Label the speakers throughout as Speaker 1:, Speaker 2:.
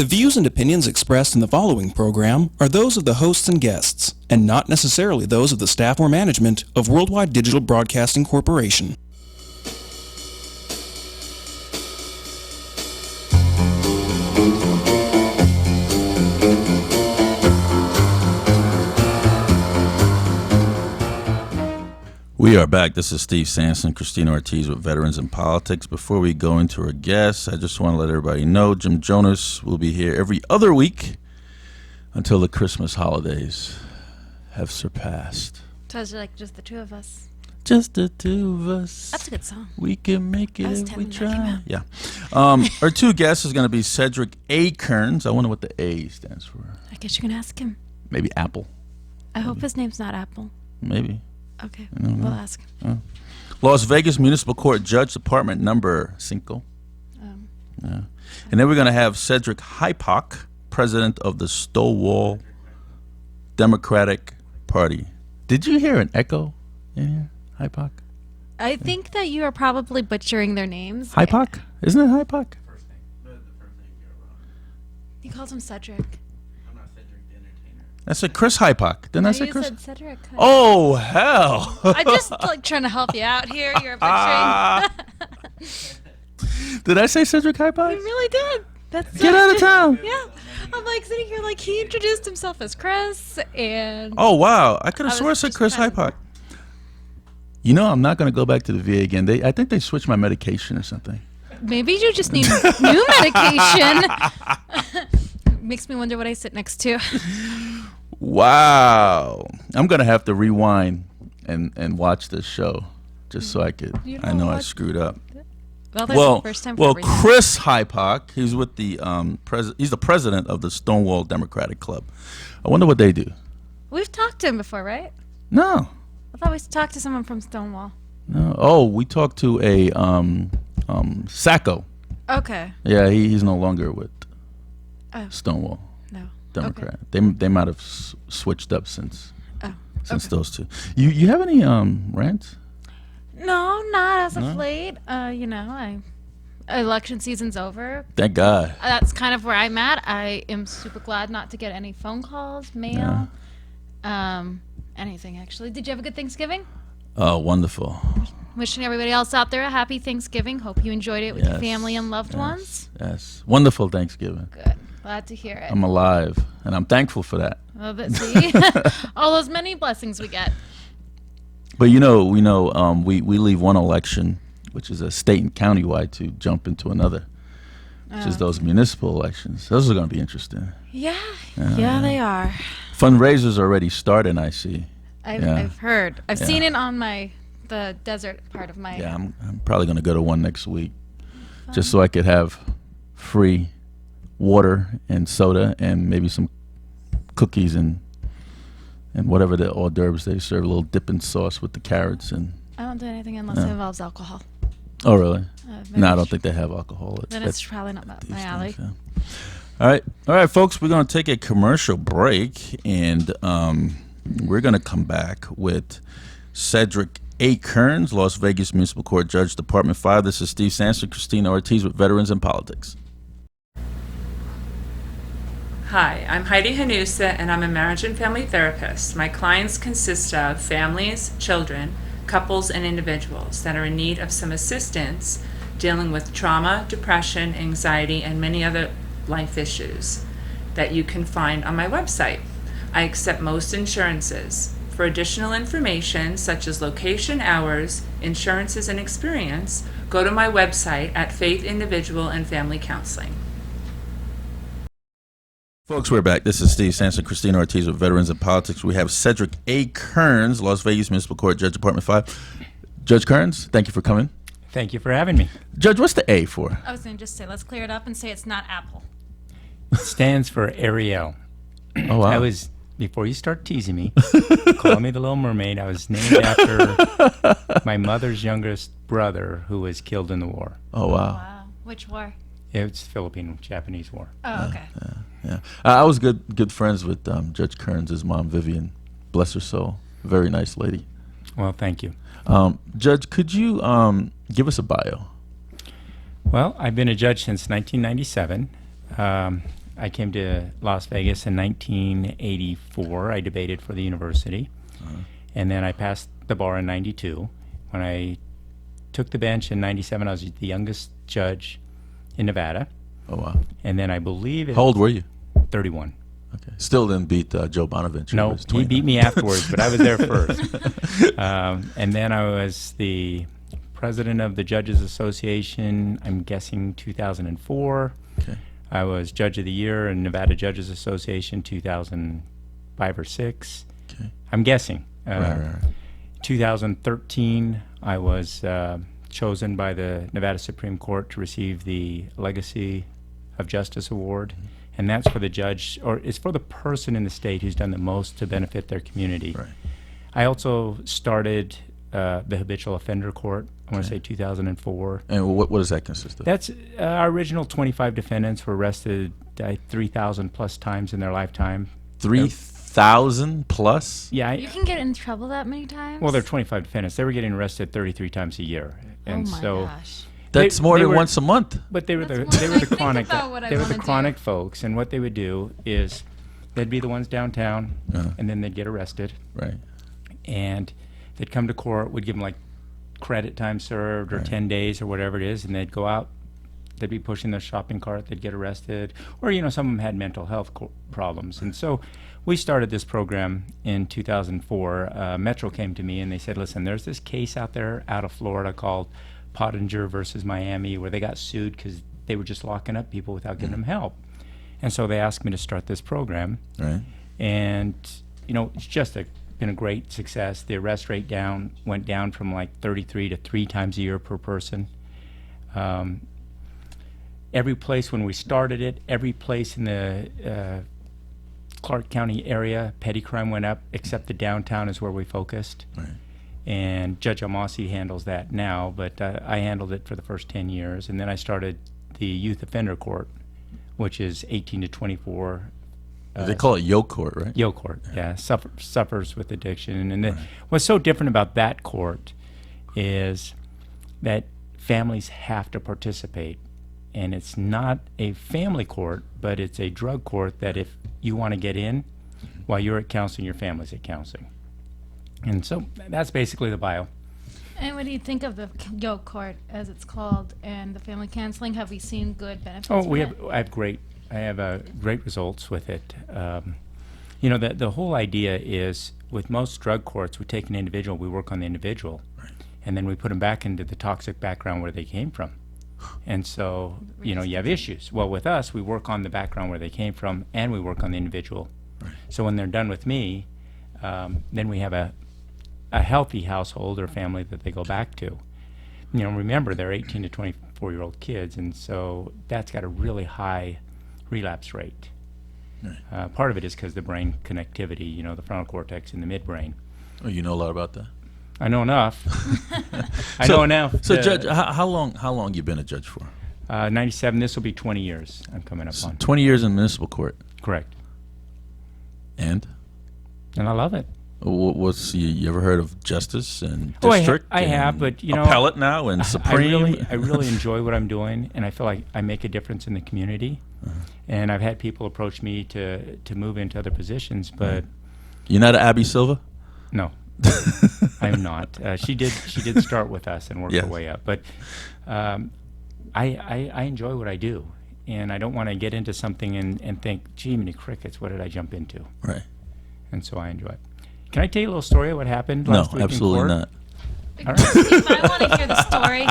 Speaker 1: The views and opinions expressed in the following program are those of the hosts and guests, and not necessarily those of the staff or management of Worldwide Digital Broadcasting Corporation.
Speaker 2: We are back. This is Steve Sampson, Christina Ortiz with Veterans in Politics. Before we go into our guests, I just want to let everybody know Jim Jonas will be here every other week until the Christmas holidays have surpassed.
Speaker 3: So it's like just the two of us.
Speaker 2: Just the two of us.
Speaker 3: That's a good song.
Speaker 2: We can make it if we try. Yeah.
Speaker 3: Our
Speaker 2: two guests is going to be Cedric A. Kerns. I wonder what the A stands for.
Speaker 3: I guess you can ask him.
Speaker 2: Maybe Apple.
Speaker 3: I hope his name's not Apple.
Speaker 2: Maybe.
Speaker 3: Okay, we'll ask.
Speaker 2: Las Vegas Municipal Court Judge, Department number 5. Yeah. And then we're going to have Cedric Hyepock, president of the Stonewall Democratic Party. Did you hear an echo in here, Hyepock?
Speaker 3: I think that you are probably butchering their names.
Speaker 2: Hyepock? Isn't it Hyepock?
Speaker 4: The first name you're wrong.
Speaker 3: He calls him Cedric.
Speaker 4: I'm not Cedric the Entertainer.
Speaker 2: I said Chris Hyepock. Didn't I say
Speaker 3: You
Speaker 2: Chris?
Speaker 3: said Cedric.
Speaker 2: Oh, hell.
Speaker 3: I'm just like trying to help you out here. You're butchering.
Speaker 2: Did I say Cedric Hyepock?
Speaker 3: You really did. That's
Speaker 2: Get out of town.
Speaker 3: Yeah. I'm like sitting here like he introduced himself as Chris and
Speaker 2: Oh, wow. I could have
Speaker 3: I
Speaker 2: sworn I
Speaker 3: was
Speaker 2: said
Speaker 3: just
Speaker 2: Chris
Speaker 3: trying-
Speaker 2: Hyepock. You know, I'm not going to go back to the VA again. I think they switched my medication or something.
Speaker 3: maybe you just need new medication. Makes me wonder what I sit next to.
Speaker 2: Wow. I'm going to have to rewind and watch this show just so I could.
Speaker 3: You
Speaker 2: I
Speaker 3: know
Speaker 2: know I
Speaker 3: what?
Speaker 2: screwed up.
Speaker 3: Well, there's the first time for everything.
Speaker 2: Chris Hyepock, he's with the he's the president of the Stonewall Democratic Club. I wonder what they do.
Speaker 3: We've talked to him before, right?
Speaker 2: No.
Speaker 3: I thought we talked to someone from Stonewall.
Speaker 2: No. Oh, we talked to a Sacco.
Speaker 3: Okay.
Speaker 2: Yeah, he's no longer with
Speaker 3: Oh.
Speaker 2: Stonewall
Speaker 3: No.
Speaker 2: Democrat.
Speaker 3: Okay.
Speaker 2: They might have switched up since
Speaker 3: Oh.
Speaker 2: since
Speaker 3: Okay.
Speaker 2: those two. You have any rants?
Speaker 3: No, not as of
Speaker 2: No?
Speaker 3: late. Election season's over.
Speaker 2: Thank God.
Speaker 3: That's kind of where I'm at. I am super glad not to get any phone calls, mail, anything actually. Did you have a good Thanksgiving?
Speaker 2: Oh, wonderful.
Speaker 3: Wishing everybody else out there a happy Thanksgiving. Hope you enjoyed it with your
Speaker 2: Yes.
Speaker 3: family and loved
Speaker 2: Yes.
Speaker 3: ones.
Speaker 2: Yes. Wonderful Thanksgiving.
Speaker 3: Good. Glad to hear it.
Speaker 2: I'm alive, and I'm thankful for that.
Speaker 3: Well, but see, all those many blessings we get.
Speaker 2: But we leave one election, which is a state and countywide, to jump into another, which is those municipal elections. Those are going to be interesting.
Speaker 3: Yeah, they are.
Speaker 2: Fundraisers already started, I see.
Speaker 3: I've heard. I've
Speaker 2: Yeah.
Speaker 3: seen it on the desert part of my.
Speaker 2: Yeah, I'm probably going to go to one next week, just so I could have free water and soda and maybe some cookies and whatever the hors d'oeuvres they serve, a little dipping sauce with the carrots and.
Speaker 3: I don't do anything unless it involves alcohol.
Speaker 2: Oh, really?
Speaker 3: Maybe
Speaker 2: No, I don't think they have alcohol.
Speaker 3: Then it's probably not my
Speaker 2: these
Speaker 3: alley.
Speaker 2: things, yeah. All right, folks. We're going to take a commercial break, and we're going to come back with Cedric A. Kerns, Las Vegas Municipal Court Judge, Department 5. This is Steve Sampson, Christina Ortiz with Veterans in Politics.
Speaker 5: Hi, I'm Heidi Hanusa, and I'm a marriage and family therapist. My clients consist of families, children, couples, and individuals that are in need of some assistance dealing with trauma, depression, anxiety, and many other life issues that you can find on my website. I accept most insurances. For additional information, such as location, hours, insurances, and experience, go to my website at Faith Individual and Family Counseling.
Speaker 2: Folks, we're back. This is Steve Sampson, Christina Ortiz with Veterans in Politics. We have Cedric A. Kerns, Las Vegas Municipal Court Judge, Department 5. Judge Kerns, thank you for coming.
Speaker 4: Thank you for having me.
Speaker 2: Judge, what's the A for?
Speaker 3: I was going to just say, let's clear it up and say it's not Apple.
Speaker 4: It stands for Ariel.
Speaker 2: Oh, wow.
Speaker 4: Before you start teasing me, call me the Little Mermaid. I was named after my mother's youngest brother who was killed in the war.
Speaker 2: Oh, wow.
Speaker 3: Wow. Which war?
Speaker 4: It's Philippine-Japanese war.
Speaker 3: Oh, okay.
Speaker 2: Yeah. I was good friends with Judge Kerns' mom, Vivian. Bless her soul. Very nice lady.
Speaker 4: Well, thank you.
Speaker 2: Judge, could you give us a bio?
Speaker 4: Well, I've been a judge since 1997. I came to Las Vegas in 1984. I debated for the university. And then I passed the bar in 92. When I took the bench in 97, I was the youngest judge in Nevada.
Speaker 2: Oh, wow.
Speaker 4: And then I believe
Speaker 2: How old were you?
Speaker 4: 31.
Speaker 2: Okay. Still didn't beat Joe Bonaventure.
Speaker 4: No, he beat me afterwards, but I was there first. And then I was the president of the Judges Association, I'm guessing 2004.
Speaker 2: Okay.
Speaker 4: I was Judge of the Year in Nevada Judges Association 2005 or 6.
Speaker 2: Okay.
Speaker 4: I'm guessing.
Speaker 2: Right.
Speaker 4: 2013, I was chosen by the Nevada Supreme Court to receive the Legacy of Justice Award. And that's for the judge, or it's for the person in the state who's done the most to benefit their community.
Speaker 2: Right.
Speaker 4: I also started the Habitual Offender Court, I want to say 2004.
Speaker 2: And what does that consist of?
Speaker 4: That's our original 25 defendants were arrested 3,000 plus times in their lifetime.
Speaker 2: 3,000 plus?
Speaker 4: Yeah.
Speaker 3: You can get in trouble that many times?
Speaker 4: Well, they're 25 defendants. They were getting arrested 33 times a year. And
Speaker 3: oh my
Speaker 4: so
Speaker 3: gosh.
Speaker 2: That's
Speaker 4: they-
Speaker 2: more
Speaker 4: they
Speaker 2: than
Speaker 4: were-
Speaker 2: once a month.
Speaker 4: But they were the
Speaker 3: That's more than I think
Speaker 4: chronic
Speaker 3: about what I
Speaker 4: they were the
Speaker 3: wanna do.
Speaker 4: chronic folks, and what they would do is they'd be the ones downtown, and then they'd get arrested,
Speaker 2: Right.
Speaker 4: and they'd come to court. We'd give them like credit time served or 10 days or whatever it is, and they'd go out. They'd be pushing their shopping cart. They'd get arrested, or some of them had mental health problems, and so we started this program in 2004. Metro came to me and they said, "Listen, there's this case out there out of Florida called Pottinger versus Miami, where they got sued because they were just locking up people without giving them help." And so they asked me to start this program.
Speaker 2: Right.
Speaker 4: And, it's just been a great success. The arrest rate went down from like 33 to 3 times a year per person. Every place when we started it, every place in the Clark County area, petty crime went up, except the downtown is where we focused.
Speaker 2: Right.
Speaker 4: And Judge Almasi handles that now, but I handled it for the first 10 years. And then I started the Youth Offender Court, which is 18 to 24.
Speaker 2: They call it Yo Court, right?
Speaker 4: Yo Court, yeah, suffers with addiction. And what's so different about that court is that families have to participate. And it's not a family court, but it's a drug court that if you want to get in, while you're at counseling, your family's at counseling. And so that's basically the bio.
Speaker 3: And what do you think of the Yo Court, as it's called, and the family counseling? Have we seen good benefits?
Speaker 4: Oh,
Speaker 3: from it?
Speaker 4: I have great results with it. The whole idea is with most drug courts, we take an individual, we work on the individual, and then we put them back into the toxic background where they came from. And so, you have issues. Well, with us, we work on the background where they came from, and we work on the individual. So when they're done with me, then we have a healthy household or family that they go back to. Remember, they're 18 to 24-year-old kids, and so that's got a really high relapse rate. Part of it is because the brain connectivity, the frontal cortex and the midbrain.
Speaker 2: Oh, you know a lot about that.
Speaker 4: I know enough. I know enough.
Speaker 2: So, Judge, how long you been a judge for?
Speaker 4: 97. This will be 20 years. I'm coming up on.
Speaker 2: 20 years in municipal court.
Speaker 4: Correct.
Speaker 2: And
Speaker 4: I love it.
Speaker 2: What's you ever heard of justice and
Speaker 4: Oh,
Speaker 2: district?
Speaker 4: I have, but
Speaker 2: appellate now and supreme.
Speaker 4: I really enjoy what I'm doing, and I feel like I make a difference in the community. And I've had people approach me to move into other positions, but
Speaker 2: You're not Abby Silva?
Speaker 4: no, I'm not. She did start with us and work her way up, but I enjoy what I do, and I don't want to get into something and think, gee, many crickets, what did I jump into?
Speaker 2: Right.
Speaker 4: And so I enjoy it. Can I tell you a little story of what happened last week in
Speaker 2: absolutely
Speaker 4: court?
Speaker 2: not.
Speaker 4: All right.
Speaker 3: Steve, I want to hear the story.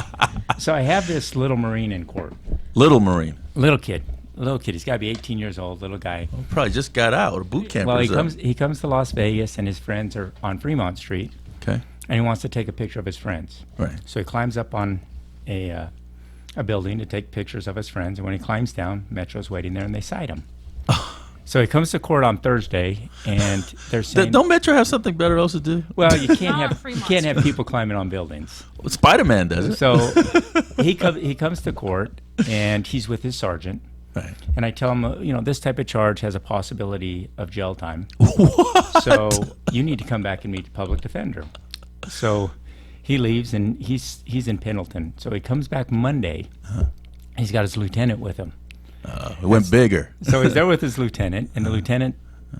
Speaker 4: So I have this little Marine in court.
Speaker 2: Little Marine.
Speaker 4: Little kid. He's got to be 18 years old, little guy.
Speaker 2: Well, probably just got out of boot camp.
Speaker 4: Well, he comes to Las Vegas, and his friends are on Fremont Street,
Speaker 2: Okay.
Speaker 4: and he wants to take a picture of his friends.
Speaker 2: Right.
Speaker 4: So he climbs up on a building to take pictures of his friends, and when he climbs down, Metro's waiting there, and they cite him. So he comes to court on Thursday, and they're saying,
Speaker 2: Don't Metro have something better else to do?
Speaker 4: "Well, you can't
Speaker 3: Not
Speaker 4: have
Speaker 3: Fremont
Speaker 4: people climbing on buildings."
Speaker 2: Well, Spider-Man does it.
Speaker 4: So he comes to court, and he's with his sergeant.
Speaker 2: Right.
Speaker 4: And I tell him, this type of charge has a possibility of jail time.
Speaker 2: What?
Speaker 4: So you need to come back and meet the public defender. So he leaves, and he's in Pendleton. So he comes back Monday. He's got his lieutenant with him.
Speaker 2: It went bigger.
Speaker 4: So he's there with his lieutenant, and the lieutenant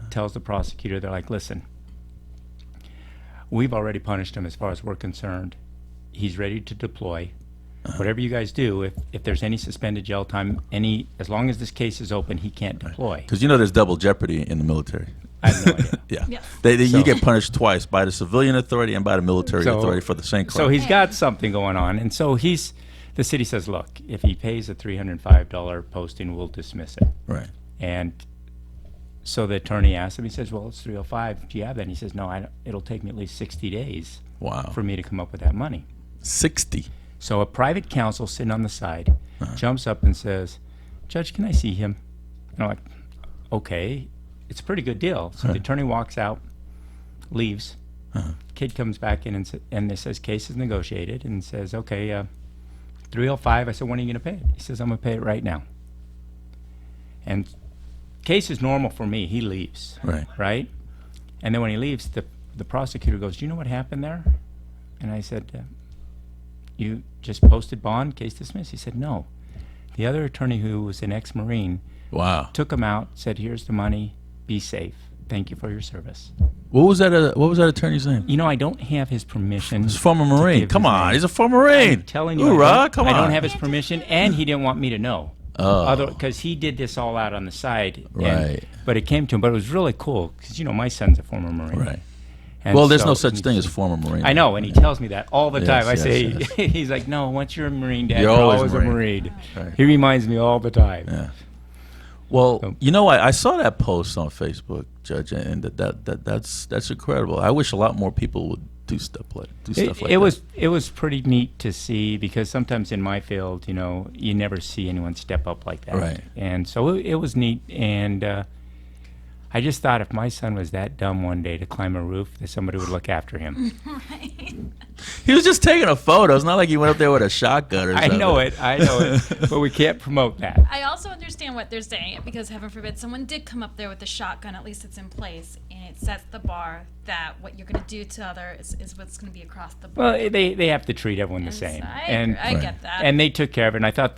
Speaker 4: tells the prosecutor, they're like, listen, we've already punished him as far as we're concerned. He's ready to deploy. Whatever you guys do, if there's any suspended jail time, as long as this case is open, he can't deploy.
Speaker 2: Because you know there's double jeopardy in the military.
Speaker 4: I have no idea.
Speaker 2: Yeah.
Speaker 3: Yeah.
Speaker 2: You
Speaker 4: So-
Speaker 2: get punished twice, by the civilian authority and by the military
Speaker 4: So-
Speaker 2: authority for the same crime.
Speaker 4: So he's got something going on, and so the city says, look, if he pays a $305 posting, we'll dismiss it.
Speaker 2: Right.
Speaker 4: And so the attorney asks him, he says, well, it's $305. Do you have that? And he says, no, it'll take me at least 60 days
Speaker 2: Wow.
Speaker 4: for me to come up with that money.
Speaker 2: 60.
Speaker 4: So a private counsel sitting on the side jumps up and says, Judge, can I see him? And I'm like, okay, it's a pretty good deal. So the attorney walks out, leaves. Kid comes back in and it says case is negotiated, and says, okay, 305. I said, when are you going to pay it? He says, I'm going to pay it right now. And case is normal for me. He leaves.
Speaker 2: Right.
Speaker 4: Right? And then when he leaves, the prosecutor goes, do you know what happened there? And I said, you just posted bond, case dismissed? He said, no. The other attorney, who was an ex-Marine,
Speaker 2: Wow.
Speaker 4: took him out, said, here's the money, be safe. Thank you for your service.
Speaker 2: What was that attorney's name?
Speaker 4: You know, I don't have his permission.
Speaker 2: He's a former
Speaker 4: to
Speaker 2: Marine.
Speaker 4: give
Speaker 2: Come
Speaker 4: his
Speaker 2: on,
Speaker 4: name.
Speaker 2: he's a former Marine.
Speaker 4: I'm telling you,
Speaker 2: Hoorah, come on.
Speaker 4: I don't have his permission, and he didn't want me to know.
Speaker 2: Oh.
Speaker 4: Because he did this all out on the side.
Speaker 2: Right.
Speaker 4: But it came to him. But it was really cool, because, my son's a former Marine.
Speaker 2: Right.
Speaker 4: And
Speaker 2: Well, there's
Speaker 4: so-
Speaker 2: no such thing as former Marine.
Speaker 4: I know, and he tells me that all the
Speaker 2: Yes,
Speaker 4: time. I
Speaker 2: yes,
Speaker 4: say,
Speaker 2: yes.
Speaker 4: he's like, no, once you're a Marine, Dad,
Speaker 2: You're
Speaker 4: you're
Speaker 2: always
Speaker 4: always
Speaker 2: a
Speaker 4: a
Speaker 2: Marine.
Speaker 4: Marine.
Speaker 2: Right.
Speaker 4: He reminds me all the time.
Speaker 2: Yeah. Well,
Speaker 4: So-
Speaker 2: I saw that post on Facebook, Judge, and that's incredible. I wish a lot more people would do stuff like that.
Speaker 4: It was pretty neat to see, because sometimes in my field, you never see anyone step up like that.
Speaker 2: Right.
Speaker 4: And so it was neat, and I just thought if my son was that dumb one day to climb a roof, that somebody would look after him.
Speaker 2: He was just taking a photo. It's not like he went up there with a shotgun or
Speaker 4: I
Speaker 2: something.
Speaker 4: know it, but we can't promote that.
Speaker 3: I also understand what they're saying, because heaven forbid someone did come up there with a shotgun, at least it's in place, and it sets the bar that what you're going to do to others is what's going to be across the board.
Speaker 4: Well, they have to treat everyone the
Speaker 3: And
Speaker 4: same.
Speaker 3: so
Speaker 4: And
Speaker 3: I get that.
Speaker 4: and they took care of it, and I thought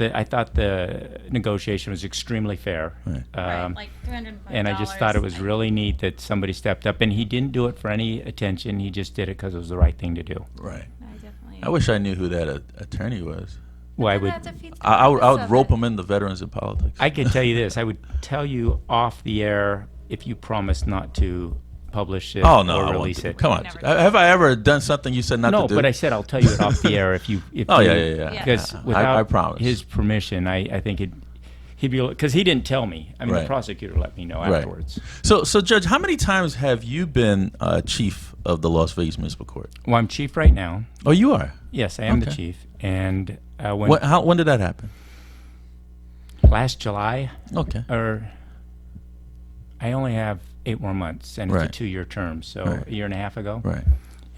Speaker 4: the negotiation was extremely fair.
Speaker 2: Right.
Speaker 3: right, like $305.
Speaker 4: And I just thought it was really neat that somebody stepped up, and he didn't do it for any attention. He just did it because it was the right thing to do.
Speaker 2: Right.
Speaker 3: I definitely.
Speaker 2: I wish I knew who that attorney was.
Speaker 4: Why would
Speaker 3: That defeats the
Speaker 2: I would
Speaker 3: purpose of
Speaker 2: rope
Speaker 3: it.
Speaker 2: him in the veterans in politics.
Speaker 4: I can tell you this? I would tell you off the air if you promise not to publish it
Speaker 2: Oh no!
Speaker 4: or
Speaker 2: I won't
Speaker 4: release
Speaker 2: do.
Speaker 4: it.
Speaker 2: Come on.
Speaker 3: Never do.
Speaker 2: Have I ever done something you said not
Speaker 4: No,
Speaker 2: to do?
Speaker 4: but I said I'll tell you it off the air if you.
Speaker 2: Oh yeah.
Speaker 4: Because
Speaker 2: I
Speaker 4: without
Speaker 2: promise.
Speaker 4: his permission, I think he'd be, because he didn't tell me. I mean,
Speaker 2: Right.
Speaker 4: the prosecutor let me know
Speaker 2: Right.
Speaker 4: afterwards.
Speaker 2: So Judge, how many times have you been chief of the Las Vegas Municipal Court?
Speaker 4: Well, I'm chief right now.
Speaker 2: Oh, you are.
Speaker 4: Yes, I am the
Speaker 2: Okay.
Speaker 4: chief. And when
Speaker 2: When did that happen?
Speaker 4: last July,
Speaker 2: Okay.
Speaker 4: or I only have 8 more months, and
Speaker 2: Right.
Speaker 4: it's a 2-year term, so
Speaker 2: Right.
Speaker 4: a year and a half ago.
Speaker 2: Right.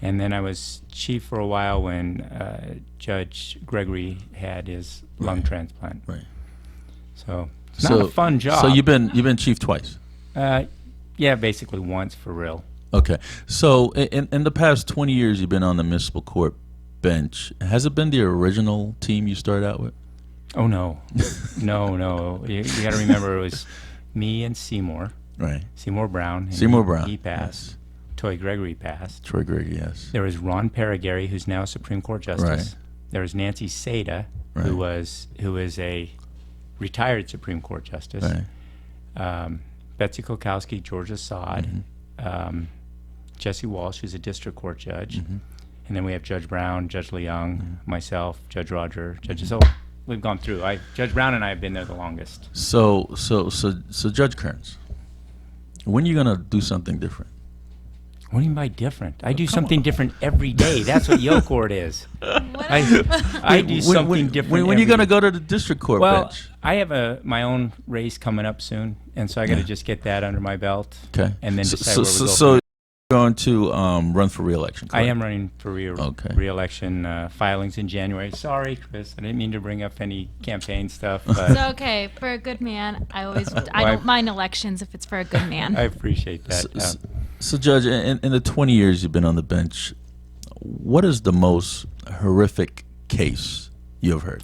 Speaker 4: And then I was chief for a while when Judge Gregory had his lung transplant.
Speaker 2: Right.
Speaker 4: So it's not a fun job.
Speaker 2: So you've been chief twice.
Speaker 4: Yeah, basically once for real.
Speaker 2: Okay. So in the past 20 years you've been on the municipal court bench. Has it been the original team you started out with?
Speaker 4: Oh no, no. You got to remember it was me and Seymour
Speaker 2: Right.
Speaker 4: Brown. and
Speaker 2: Seymour Brown.
Speaker 4: He passed.
Speaker 2: Yes.
Speaker 4: Toy Gregory passed.
Speaker 2: Troy Gregory, yes.
Speaker 4: There was Ron Paragary, who's now a Supreme Court Justice.
Speaker 2: Right.
Speaker 4: There was Nancy Seda,
Speaker 2: Right.
Speaker 4: who is a retired Supreme Court Justice.
Speaker 2: Right.
Speaker 4: Betsy Kolkowski, Georgia Sod,
Speaker 2: Mm-hmm.
Speaker 4: Jesse Walsh, who's a district court judge,
Speaker 2: Mm-hmm.
Speaker 4: and then we have Judge Brown, Judge Leung, myself, Judge Roger, Judge. So we've gone through. Judge Brown and I have been there the longest.
Speaker 2: So Judge Kerns, when are you gonna do something different?
Speaker 4: What do you mean by different? I do something different every day. That's what Yo Court is. I do something different.
Speaker 2: When are you
Speaker 4: every
Speaker 2: gonna
Speaker 4: day.
Speaker 2: go to the district court
Speaker 4: Well,
Speaker 2: bench?
Speaker 4: I have my own race coming up soon, and so I got to just get that under my belt.
Speaker 2: Okay.
Speaker 4: And then
Speaker 2: so,
Speaker 4: decide
Speaker 2: so,
Speaker 4: where we
Speaker 2: so,
Speaker 4: go
Speaker 2: so
Speaker 4: from
Speaker 2: you're going to run for re-election.
Speaker 4: I
Speaker 2: correct?
Speaker 4: am running for
Speaker 2: Okay.
Speaker 4: re-election filings in January. Sorry, Chris, I didn't mean to bring up any campaign stuff,
Speaker 3: It's
Speaker 4: but
Speaker 3: okay. For a good man, I
Speaker 4: I-
Speaker 3: don't mind elections if it's for a good man.
Speaker 4: I appreciate that.
Speaker 2: So, Judge, in the 20 years you've been on the bench, what is the most horrific case you've heard?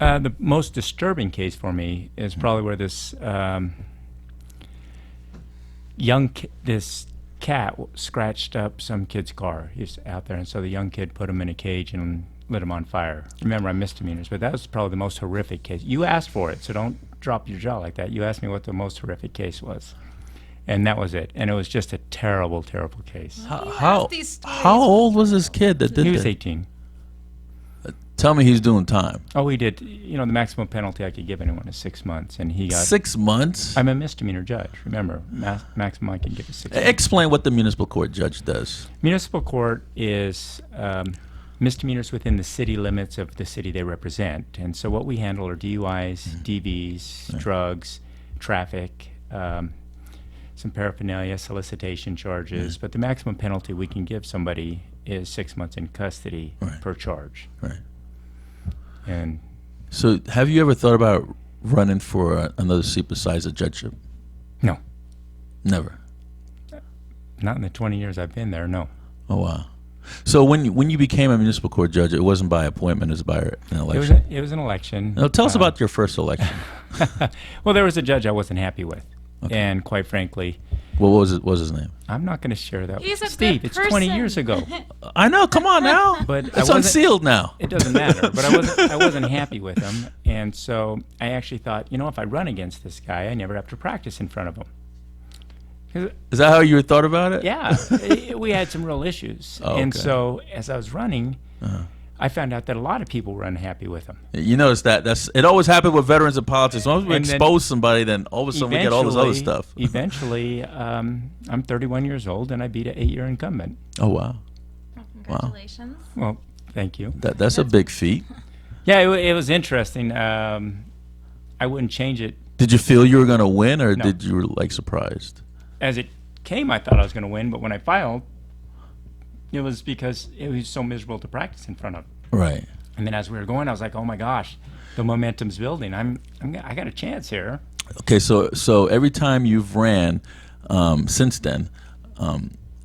Speaker 4: The most disturbing case for me is probably where this this cat scratched up some kid's car. He's out there, and so the young kid put him in a cage and lit him on fire. Remember, I'm misdemeanors, but that was probably the most horrific case. You asked for it, so don't drop your jaw like that. You asked me what the most horrific case was, and that was it. And it was just a terrible, terrible case.
Speaker 2: How old was this kid that did
Speaker 4: He was
Speaker 2: that?
Speaker 4: 18.
Speaker 2: Tell me he's doing time.
Speaker 4: Oh, he did. You know, the maximum penalty I could give anyone is 6 months, and he got.
Speaker 2: 6 months?
Speaker 4: I'm a misdemeanor judge. Remember, maximum I can give is 6 months.
Speaker 2: Explain what the municipal court judge does.
Speaker 4: Municipal court is misdemeanors within the city limits of the city they represent. And so what we handle are DUIs, DVs, drugs, traffic, some paraphernalia, solicitation charges. But the maximum penalty we can give somebody is 6 months in custody per charge.
Speaker 2: Right.
Speaker 4: And
Speaker 2: So have you ever thought about running for another seat besides a judgeship?
Speaker 4: no,
Speaker 2: Never.
Speaker 4: not in the 20 years I've been there, no.
Speaker 2: Oh, wow. So when you became a municipal court judge, it wasn't by appointment, it was by an election.
Speaker 4: It was an election.
Speaker 2: Now, tell us about your first election.
Speaker 4: Well, there was a judge I wasn't happy with.
Speaker 2: Okay.
Speaker 4: And quite frankly,
Speaker 2: What was his name?
Speaker 4: I'm not going to share that
Speaker 3: He's a
Speaker 4: with Steve.
Speaker 3: good
Speaker 4: It's 20
Speaker 3: person.
Speaker 4: years ago.
Speaker 2: I know. Come on now.
Speaker 4: But I
Speaker 2: It's
Speaker 4: wasn't-
Speaker 2: unsealed now.
Speaker 4: It doesn't matter. But I wasn't happy with him. And so I actually thought, if I run against this guy, I never have to practice in front of him. 'Cause,
Speaker 2: Is that how you thought about it?
Speaker 4: yeah, we had some real issues.
Speaker 2: Oh,
Speaker 4: And
Speaker 2: okay.
Speaker 4: so as I was running,
Speaker 2: Uh-huh.
Speaker 4: I found out that a lot of people were unhappy with him.
Speaker 2: You notice it always happened with veterans in politics. Once we
Speaker 4: And then
Speaker 2: expose somebody, then all of a sudden we get all this other stuff.
Speaker 4: Eventually, I'm 31 years old, and I beat an 8-year incumbent.
Speaker 2: Oh, wow.
Speaker 3: Well, congratulations.
Speaker 4: Well, thank you.
Speaker 2: That's a big feat.
Speaker 4: Yeah, it was interesting. I wouldn't change it.
Speaker 2: Did you feel you were going to win, or
Speaker 4: No.
Speaker 2: did you were surprised?
Speaker 4: As it came, I thought I was going to win, but when I filed, it was because it was so miserable to practice in front of.
Speaker 2: Right.
Speaker 4: And then as we were going, I was like, oh my gosh, the momentum's building. I got a chance here.
Speaker 2: Okay, so every time you've ran since then,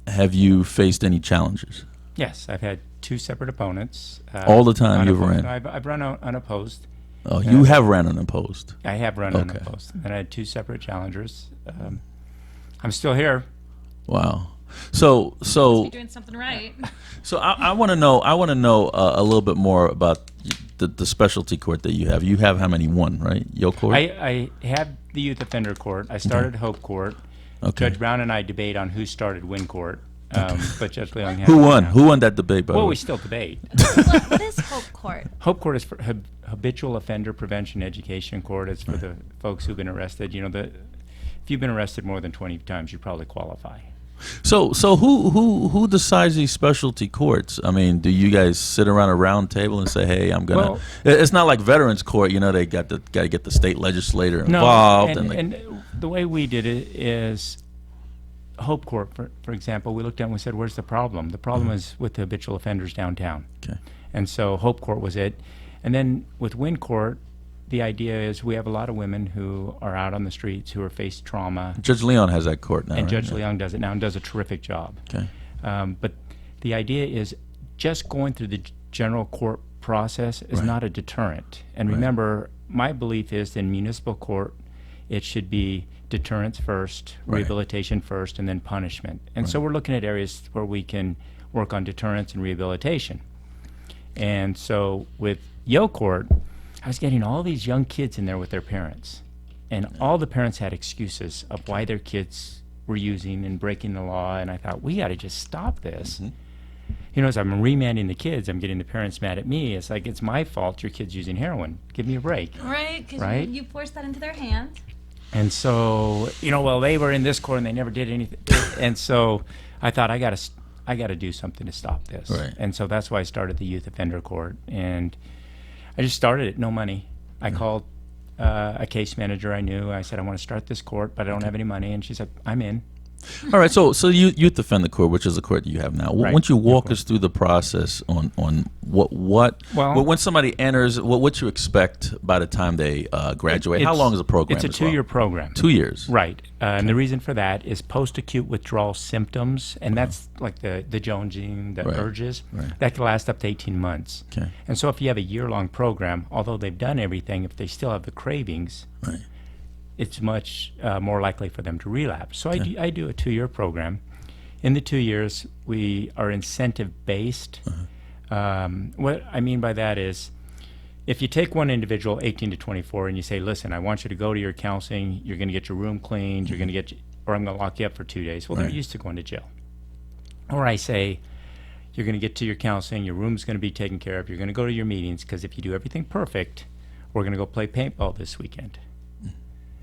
Speaker 2: have you faced any challenges?
Speaker 4: Yes, I've had 2 separate opponents.
Speaker 2: All the time you've
Speaker 4: unopposed.
Speaker 2: ran?
Speaker 4: No, I've run unopposed.
Speaker 2: Oh, you have ran unopposed.
Speaker 4: I have run
Speaker 2: Okay.
Speaker 4: unopposed. And I had 2 separate challengers. I'm still here.
Speaker 2: Wow.
Speaker 3: You're doing something right.
Speaker 2: So I want to know. I want to know a little bit more about the specialty court that you have. You have how many? One, right? Yo court.
Speaker 4: I have the youth offender court. I started Hope Court.
Speaker 2: Okay.
Speaker 4: Judge Brown and I debate on who started Win Court. But Judge Leong has
Speaker 2: Who
Speaker 4: it
Speaker 2: won?
Speaker 4: now.
Speaker 2: Who won that debate? By the
Speaker 4: Well,
Speaker 2: way?
Speaker 4: we still debate.
Speaker 3: What is Hope Court?
Speaker 4: Hope Court is for Habitual Offender Prevention Education Court. It's for the folks who've been arrested. If you've been arrested more than 20 times, you probably qualify.
Speaker 2: So who decides these specialty courts? I mean, do you guys sit around a round table and say, "Hey, I'm gonna"?
Speaker 4: Well-
Speaker 2: It's not like veterans court. They got to get the state legislator involved.
Speaker 4: and the way we did it is Hope Court, for example, we looked at it and we said, where's the problem? The problem is with the habitual offenders downtown.
Speaker 2: Okay.
Speaker 4: And so Hope Court was it. And then with Win Court, the idea is we have a lot of women who are out on the streets who are faced trauma.
Speaker 2: Judge Leon has that court now.
Speaker 4: And
Speaker 2: right?
Speaker 4: Judge
Speaker 2: Yeah.
Speaker 4: Leong does it now and does a terrific job.
Speaker 2: Okay.
Speaker 4: But the idea is just going through the general court process is
Speaker 2: Right.
Speaker 4: not a deterrent. And
Speaker 2: Right.
Speaker 4: remember, my belief is in municipal court, it should be deterrence first,
Speaker 2: Right.
Speaker 4: rehabilitation first, and then punishment. And so we're looking at areas where we can work on deterrence and rehabilitation. And so with Yo Court, I was getting all these young kids in there with their parents. And all the parents had excuses of why their kids were using and breaking the law. And I thought, we got to just stop this. As I'm remanding the kids, I'm getting the parents mad at me. It's like, it's my fault your kid's using heroin. Give me a break.
Speaker 3: Right? Because
Speaker 4: Right?
Speaker 3: you forced that into their hands.
Speaker 4: And so, they were in this court and they never did anything. And so I thought, I got to do something to stop this.
Speaker 2: Right.
Speaker 4: And so that's why I started the youth offender court. And I just started it, no money. I called a case manager I knew. I said, I want to start this court, but I don't have any money. And she said, I'm in.
Speaker 2: All right, so youth offender court, which is the court you have now.
Speaker 4: Right.
Speaker 2: Why don't you walk us through the process on what
Speaker 4: Well,
Speaker 2: when somebody enters, what you expect by the time they graduate? How long is the program?
Speaker 4: It's a
Speaker 2: as well?
Speaker 4: 2-year program.
Speaker 2: 2 years.
Speaker 4: Right. And the reason for that is post-acute withdrawal symptoms, and that's like the jonesing, the
Speaker 2: Right.
Speaker 4: urges.
Speaker 2: Right.
Speaker 4: That can last up to 18 months.
Speaker 2: Okay.
Speaker 4: And so if you have a year-long program, although they've done everything, if they still have the cravings,
Speaker 2: Right.
Speaker 4: it's much more likely for them to relapse. So I do a 2-year program. In the 2 years, we are incentive-based. What I mean by that is, if you take one individual, 18 to 24, and you say, listen, I want you to go to your counseling, you're going to get your room cleaned, you're going to get, or I'm going to lock you up for 2 days. Well,
Speaker 2: Right.
Speaker 4: they're used to going to jail. Or I say, you're going to get to your counseling, your room's going to be taken care of, you're going to go to your meetings, because if you do everything perfect, we're going to go play paintball this weekend.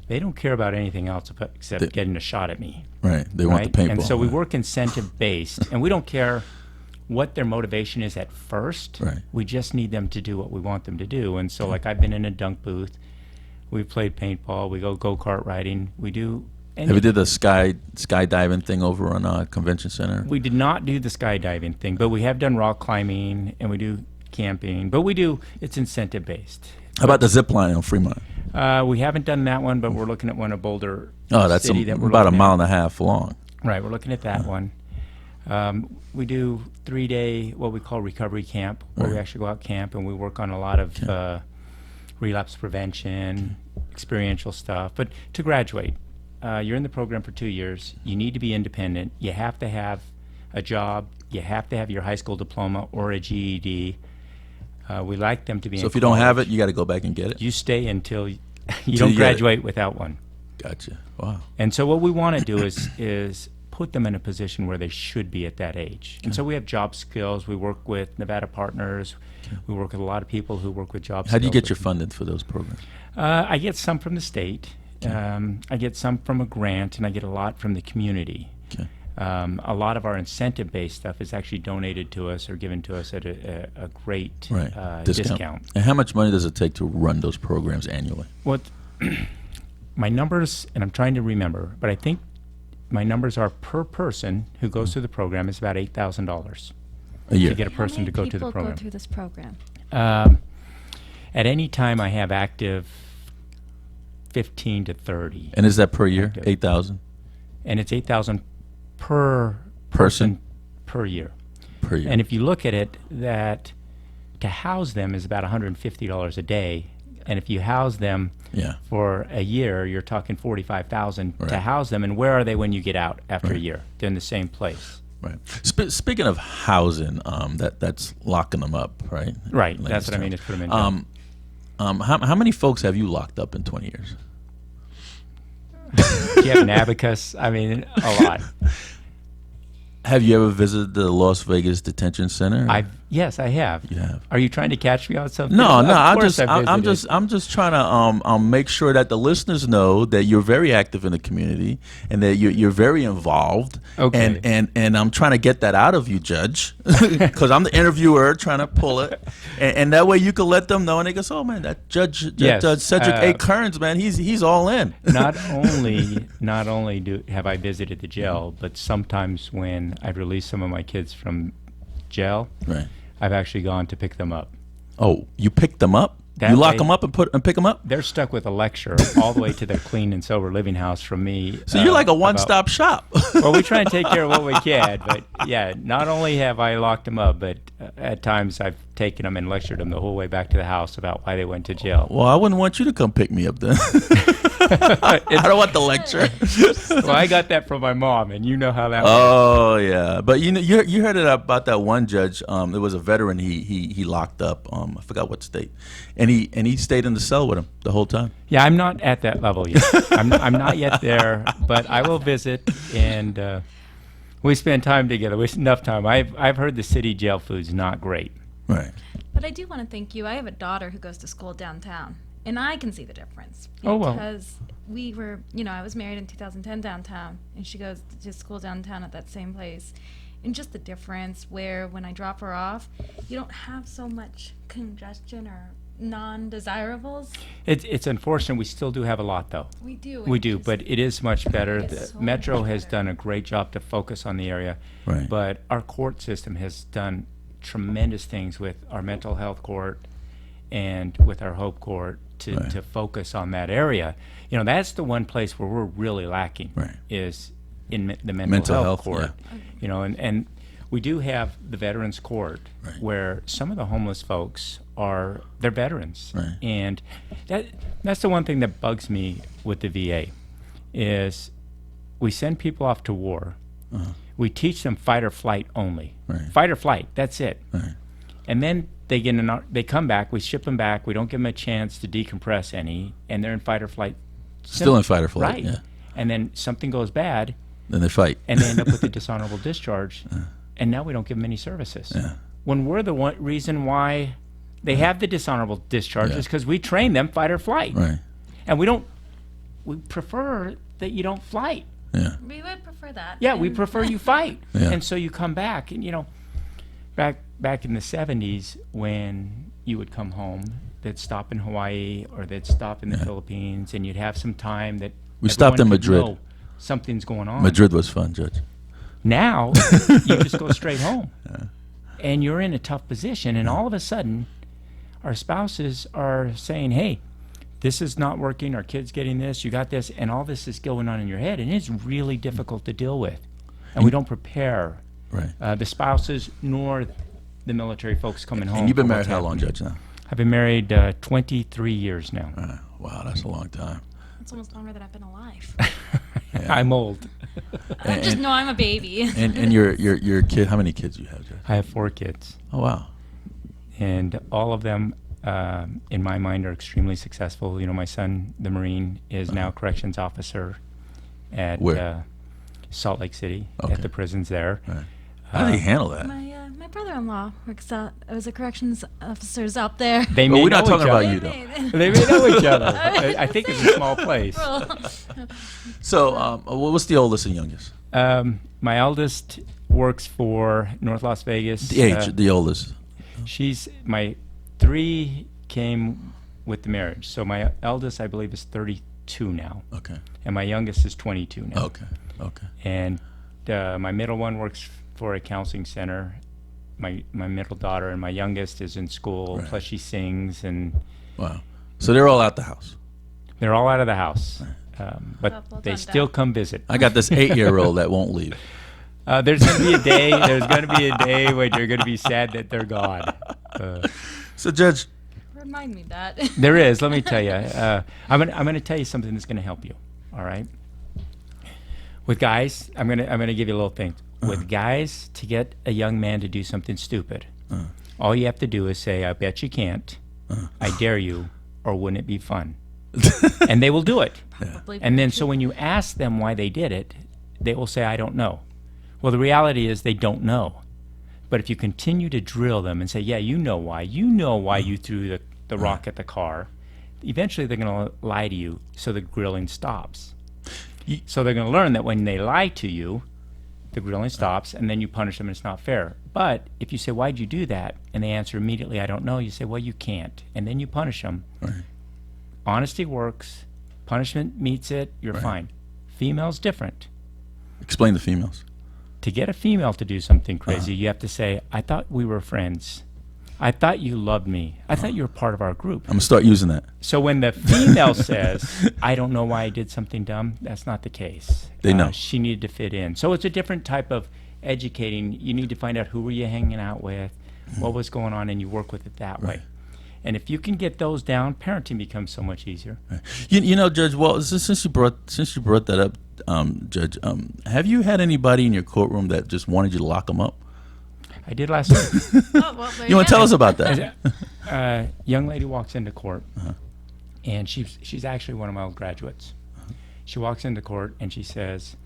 Speaker 4: They don't care about anything else except getting a shot at me.
Speaker 2: Right. They want the
Speaker 4: Right?
Speaker 2: paintball.
Speaker 4: And so we
Speaker 2: right.
Speaker 4: work incentive-based, and we don't care what their motivation is at first.
Speaker 2: Right.
Speaker 4: We just need them to do what we want them to do. And so, like, I've been in a dunk booth. We've played paintball. We go-kart riding. We do...
Speaker 2: Have you did the skydiving thing over on Convention Center?
Speaker 4: We did not do the skydiving thing, but we have done rock climbing, and we do camping. But we do... It's incentive-based.
Speaker 2: How about the zip line on Fremont?
Speaker 4: We haven't done that one, but we're looking at one at Boulder
Speaker 2: Oh, that's
Speaker 4: City that we're
Speaker 2: about a
Speaker 4: looking
Speaker 2: mile
Speaker 4: at.
Speaker 2: and a half long.
Speaker 4: Right, we're looking at that one. We do 3-day, what we call recovery camp, where we
Speaker 2: Right.
Speaker 4: actually go out camp and we work on a lot of relapse prevention, experiential stuff. But to graduate, you're in the program for 2 years. You need to be independent. You have to have a job. You have to have your high school diploma or a GED. We like them to be
Speaker 2: So
Speaker 4: in
Speaker 2: if you don't have
Speaker 4: college.
Speaker 2: it, you got to go back and get it.
Speaker 4: You stay until you
Speaker 2: Till
Speaker 4: don't
Speaker 2: you get it.
Speaker 4: graduate without one.
Speaker 2: Gotcha. Wow.
Speaker 4: And so what we want to do is put them in a position where they should be at that age. And so we have job skills. We work with Nevada partners. We work with a lot of people who work with job skills.
Speaker 2: How do you get your
Speaker 4: with-
Speaker 2: funding for those programs?
Speaker 4: I get some from the state. I get some from a grant, and I get a lot from the community.
Speaker 2: Okay.
Speaker 4: A lot of our incentive-based stuff is actually donated to us or given to us at a great
Speaker 2: Right.
Speaker 4: discount.
Speaker 2: And how much money does it take to run those programs annually?
Speaker 4: What my numbers, and I'm trying to remember, but I think my numbers are per person who goes through the program is about $8,000
Speaker 2: A year.
Speaker 4: to get a person to go to the
Speaker 3: How many people
Speaker 4: program.
Speaker 3: go through this program?
Speaker 4: At any time, I have active 15 to 30,
Speaker 2: And is that per year?
Speaker 4: Active.
Speaker 2: 8,000
Speaker 4: and it's 8,000 per
Speaker 2: Person?
Speaker 4: per year.
Speaker 2: per year.
Speaker 4: And if you look at it, that to house them is about $150 a day, and if you house them
Speaker 2: Yeah.
Speaker 4: for a year, you're talking $45,000 to
Speaker 2: Right.
Speaker 4: house them. And where are they when you get out after a
Speaker 2: Right.
Speaker 4: year? They're in the same place.
Speaker 2: Right. Speaking of housing, that's locking them up, right?
Speaker 4: Right.
Speaker 2: Layman's
Speaker 4: That's what I mean.
Speaker 2: terms.
Speaker 4: Is put them in jail.
Speaker 2: How many folks have you locked up in 20 years?
Speaker 4: Do you have an abacus? I mean, a lot.
Speaker 2: Have you ever visited the Las Vegas Detention Center?
Speaker 4: Yes, I have.
Speaker 2: You have.
Speaker 4: Are you trying to catch me on something?
Speaker 2: No,
Speaker 4: Of
Speaker 2: I'm
Speaker 4: course I've
Speaker 2: I'm
Speaker 4: visited.
Speaker 2: just trying to make sure that the listeners know that you're very active in the community and that you're very involved.
Speaker 4: Okay.
Speaker 2: And I'm trying to get that out of you, Judge, because I'm the interviewer trying to pull it, and that way you can let them know, and they go, "Oh man, that Judge
Speaker 4: Yes,
Speaker 2: Cedric A. Kerns, man, he's all in."
Speaker 4: Not only have I visited the jail, but sometimes when I've released some of my kids from jail,
Speaker 2: Right.
Speaker 4: I've actually gone to pick them up.
Speaker 2: Oh, you picked them up?
Speaker 4: That
Speaker 2: You lock
Speaker 4: way-
Speaker 2: them up and pick them up?
Speaker 4: They're stuck with a lecture all the way to their clean and sober living house from me.
Speaker 2: So you're like a
Speaker 4: about-
Speaker 2: one-stop shop.
Speaker 4: Well, we try and take care of what we can, but yeah, not only have I locked them up, but at times I've taken them and lectured them the whole way back to the house about why they went to jail.
Speaker 2: Well, I wouldn't want you to come pick me up then. I don't want the lecture.
Speaker 4: Well, I got that from my mom, and you know how that works.
Speaker 2: Oh yeah, but you heard it about that one judge. There was a veteran he locked up. I forgot what state, and he stayed in the cell with him the whole time.
Speaker 4: Yeah, I'm not at that level yet. I'm not yet there, but I will visit, and we spend time together. We enough time. I've heard the city jail food's not great.
Speaker 2: Right.
Speaker 3: But I do want to thank you. I have a daughter who goes to school downtown, and I can see the difference.
Speaker 4: Oh, well.
Speaker 3: Because we were, I was married in 2010 downtown, and she goes to school downtown at that same place. And just the difference where when I drop her off, you don't have so much congestion or non-desirables.
Speaker 4: It's unfortunate. We still do have a lot, though.
Speaker 3: We do.
Speaker 4: We do, but it is much better.
Speaker 3: It's
Speaker 4: The
Speaker 3: so
Speaker 4: Metro
Speaker 3: much
Speaker 4: has
Speaker 3: better.
Speaker 4: done a great job to focus on the area,
Speaker 2: Right.
Speaker 4: but our court system has done tremendous things with our mental health court and with our Hope Court
Speaker 2: Right.
Speaker 4: to focus on that area. You know, that's the one place where we're really lacking,
Speaker 2: Right.
Speaker 4: is in the
Speaker 2: Mental
Speaker 4: mental
Speaker 2: health,
Speaker 4: health court.
Speaker 2: yeah.
Speaker 4: You know, and we do have the Veterans Court,
Speaker 2: Right.
Speaker 4: where some of the homeless folks they're veterans,
Speaker 2: Right.
Speaker 4: and that's the one thing that bugs me with the VA is we send people off to war. We teach them fight or flight only.
Speaker 2: Right.
Speaker 4: Fight or flight, that's it.
Speaker 2: Right.
Speaker 4: And then they come back, we ship them back, we don't give them a chance to decompress any, and they're in fight or flight.
Speaker 2: Still in fight or flight,
Speaker 4: Right.
Speaker 2: yeah.
Speaker 4: And then something goes bad,
Speaker 2: Then they fight.
Speaker 4: and they end up with a dishonorable discharge, and now we don't give them any services.
Speaker 2: Yeah.
Speaker 4: When we're the one reason why they have the dishonorable discharge
Speaker 2: Yeah.
Speaker 4: is because we train them fight or flight.
Speaker 2: Right.
Speaker 4: And we prefer that you don't flight.
Speaker 2: Yeah.
Speaker 3: We would prefer that.
Speaker 4: Yeah, we
Speaker 3: And-
Speaker 4: prefer you fight.
Speaker 2: Yeah.
Speaker 4: And so you come back, and back in the 70s when you would come home, they'd stop in Hawaii or they'd stop in the Philippines, and you'd have some time that
Speaker 2: We stopped in
Speaker 4: everyone could
Speaker 2: Madrid.
Speaker 4: know something's going on.
Speaker 2: Madrid was fun, Judge.
Speaker 4: Now you just go straight home, and you're in a tough position, and all of a sudden our spouses are saying, hey, this is not working, our kid's getting this, you got this, and all this is going on in your head, and it's really difficult to deal with. And we don't prepare
Speaker 2: Right.
Speaker 4: the spouses nor the military folks coming home.
Speaker 2: And you've been
Speaker 4: for
Speaker 2: married
Speaker 4: what's
Speaker 2: how long,
Speaker 4: happening.
Speaker 2: Judge, now?
Speaker 4: I've been married 23 years now.
Speaker 2: Wow, that's a long time.
Speaker 3: It's almost longer than I've been alive.
Speaker 4: I'm old.
Speaker 3: I'm a baby.
Speaker 2: And your kid, how many kids you have, Judge?
Speaker 4: I have 4 kids,
Speaker 2: Oh, wow.
Speaker 4: and all of them, in my mind, are extremely successful. You know, my son, the Marine, is now a corrections officer at
Speaker 2: Where?
Speaker 4: Salt Lake City,
Speaker 2: Okay.
Speaker 4: at the prisons there.
Speaker 2: Right. How do they handle that?
Speaker 3: My brother-in-law works out as a corrections officers out there.
Speaker 4: They
Speaker 2: Well,
Speaker 4: may
Speaker 2: we're not
Speaker 4: know
Speaker 2: talking
Speaker 4: each
Speaker 2: about
Speaker 4: other.
Speaker 2: you, though.
Speaker 4: They may know each other. I think it's a small place.
Speaker 2: So, what's the oldest and youngest?
Speaker 4: My eldest works for North Las Vegas.
Speaker 2: The age, the oldest.
Speaker 4: She's my 3 came with the marriage. So my eldest, I believe, is 32 now,
Speaker 2: Okay.
Speaker 4: and my youngest is 22 now.
Speaker 2: Okay. Okay.
Speaker 4: And my middle one works for a counseling center. My middle daughter and my youngest is in school.
Speaker 2: Right.
Speaker 4: Plus she sings, and
Speaker 2: Wow. So they're all out the house.
Speaker 4: they're all out of the house.
Speaker 3: Well
Speaker 4: But they
Speaker 3: done,
Speaker 4: still
Speaker 3: Dad.
Speaker 4: come visit.
Speaker 2: I got this 8-year-old that won't leave.
Speaker 4: There's going to be a day. There's going to be a day when you're going to be sad that they're gone.
Speaker 2: So, Judge,
Speaker 3: Remind me that.
Speaker 4: There is. Let me tell you. I'm going to tell you something that's going to help you. All right. With guys, I'm gonna give you a little thing. With guys, to get a young man to do something stupid, all you have to do is say, "I bet you can't," "I dare you," or "Wouldn't it be fun?" And they will do it.
Speaker 3: Probably
Speaker 4: And then,
Speaker 3: very
Speaker 4: so when you ask them why they did it, they will say, "I don't know." Well, the reality is they don't know. But if you continue to drill them and say, "Yeah, you know why you threw the rock at the car," eventually they're going to lie to you, so the grilling stops. So they're going to learn that when they lie to you, the grilling stops, and then you punish them, and it's not fair. But if you say, "Why'd you do that?" and they answer immediately, "I don't know," you say, "Well, you can't," and then you punish them.
Speaker 2: Right.
Speaker 4: Honesty works. Punishment meets it. You're fine. Female's different.
Speaker 2: explain the females.
Speaker 4: To get a female to do something crazy, you have to say, "I thought we were friends. I thought you loved me. I thought you were part of our group."
Speaker 2: I'm going to start using that.
Speaker 4: So when the female says, "I don't know why I did something dumb," that's not the case.
Speaker 2: They know.
Speaker 4: She needed to fit in. So it's a different type of educating. You need to find out who were you hanging out with, what was going on, and you work with it that way. And if you can get those down, parenting becomes so much easier.
Speaker 2: You know, Judge, well, since you brought that up, Judge, have you had anybody in your courtroom that just wanted you to lock them up?
Speaker 4: I did last week.
Speaker 3: Oh, well, there
Speaker 2: You want to
Speaker 3: have
Speaker 2: tell
Speaker 3: it.
Speaker 2: us about that?
Speaker 4: Young lady walks into court, and she's actually one of my old graduates. She walks into court and she says,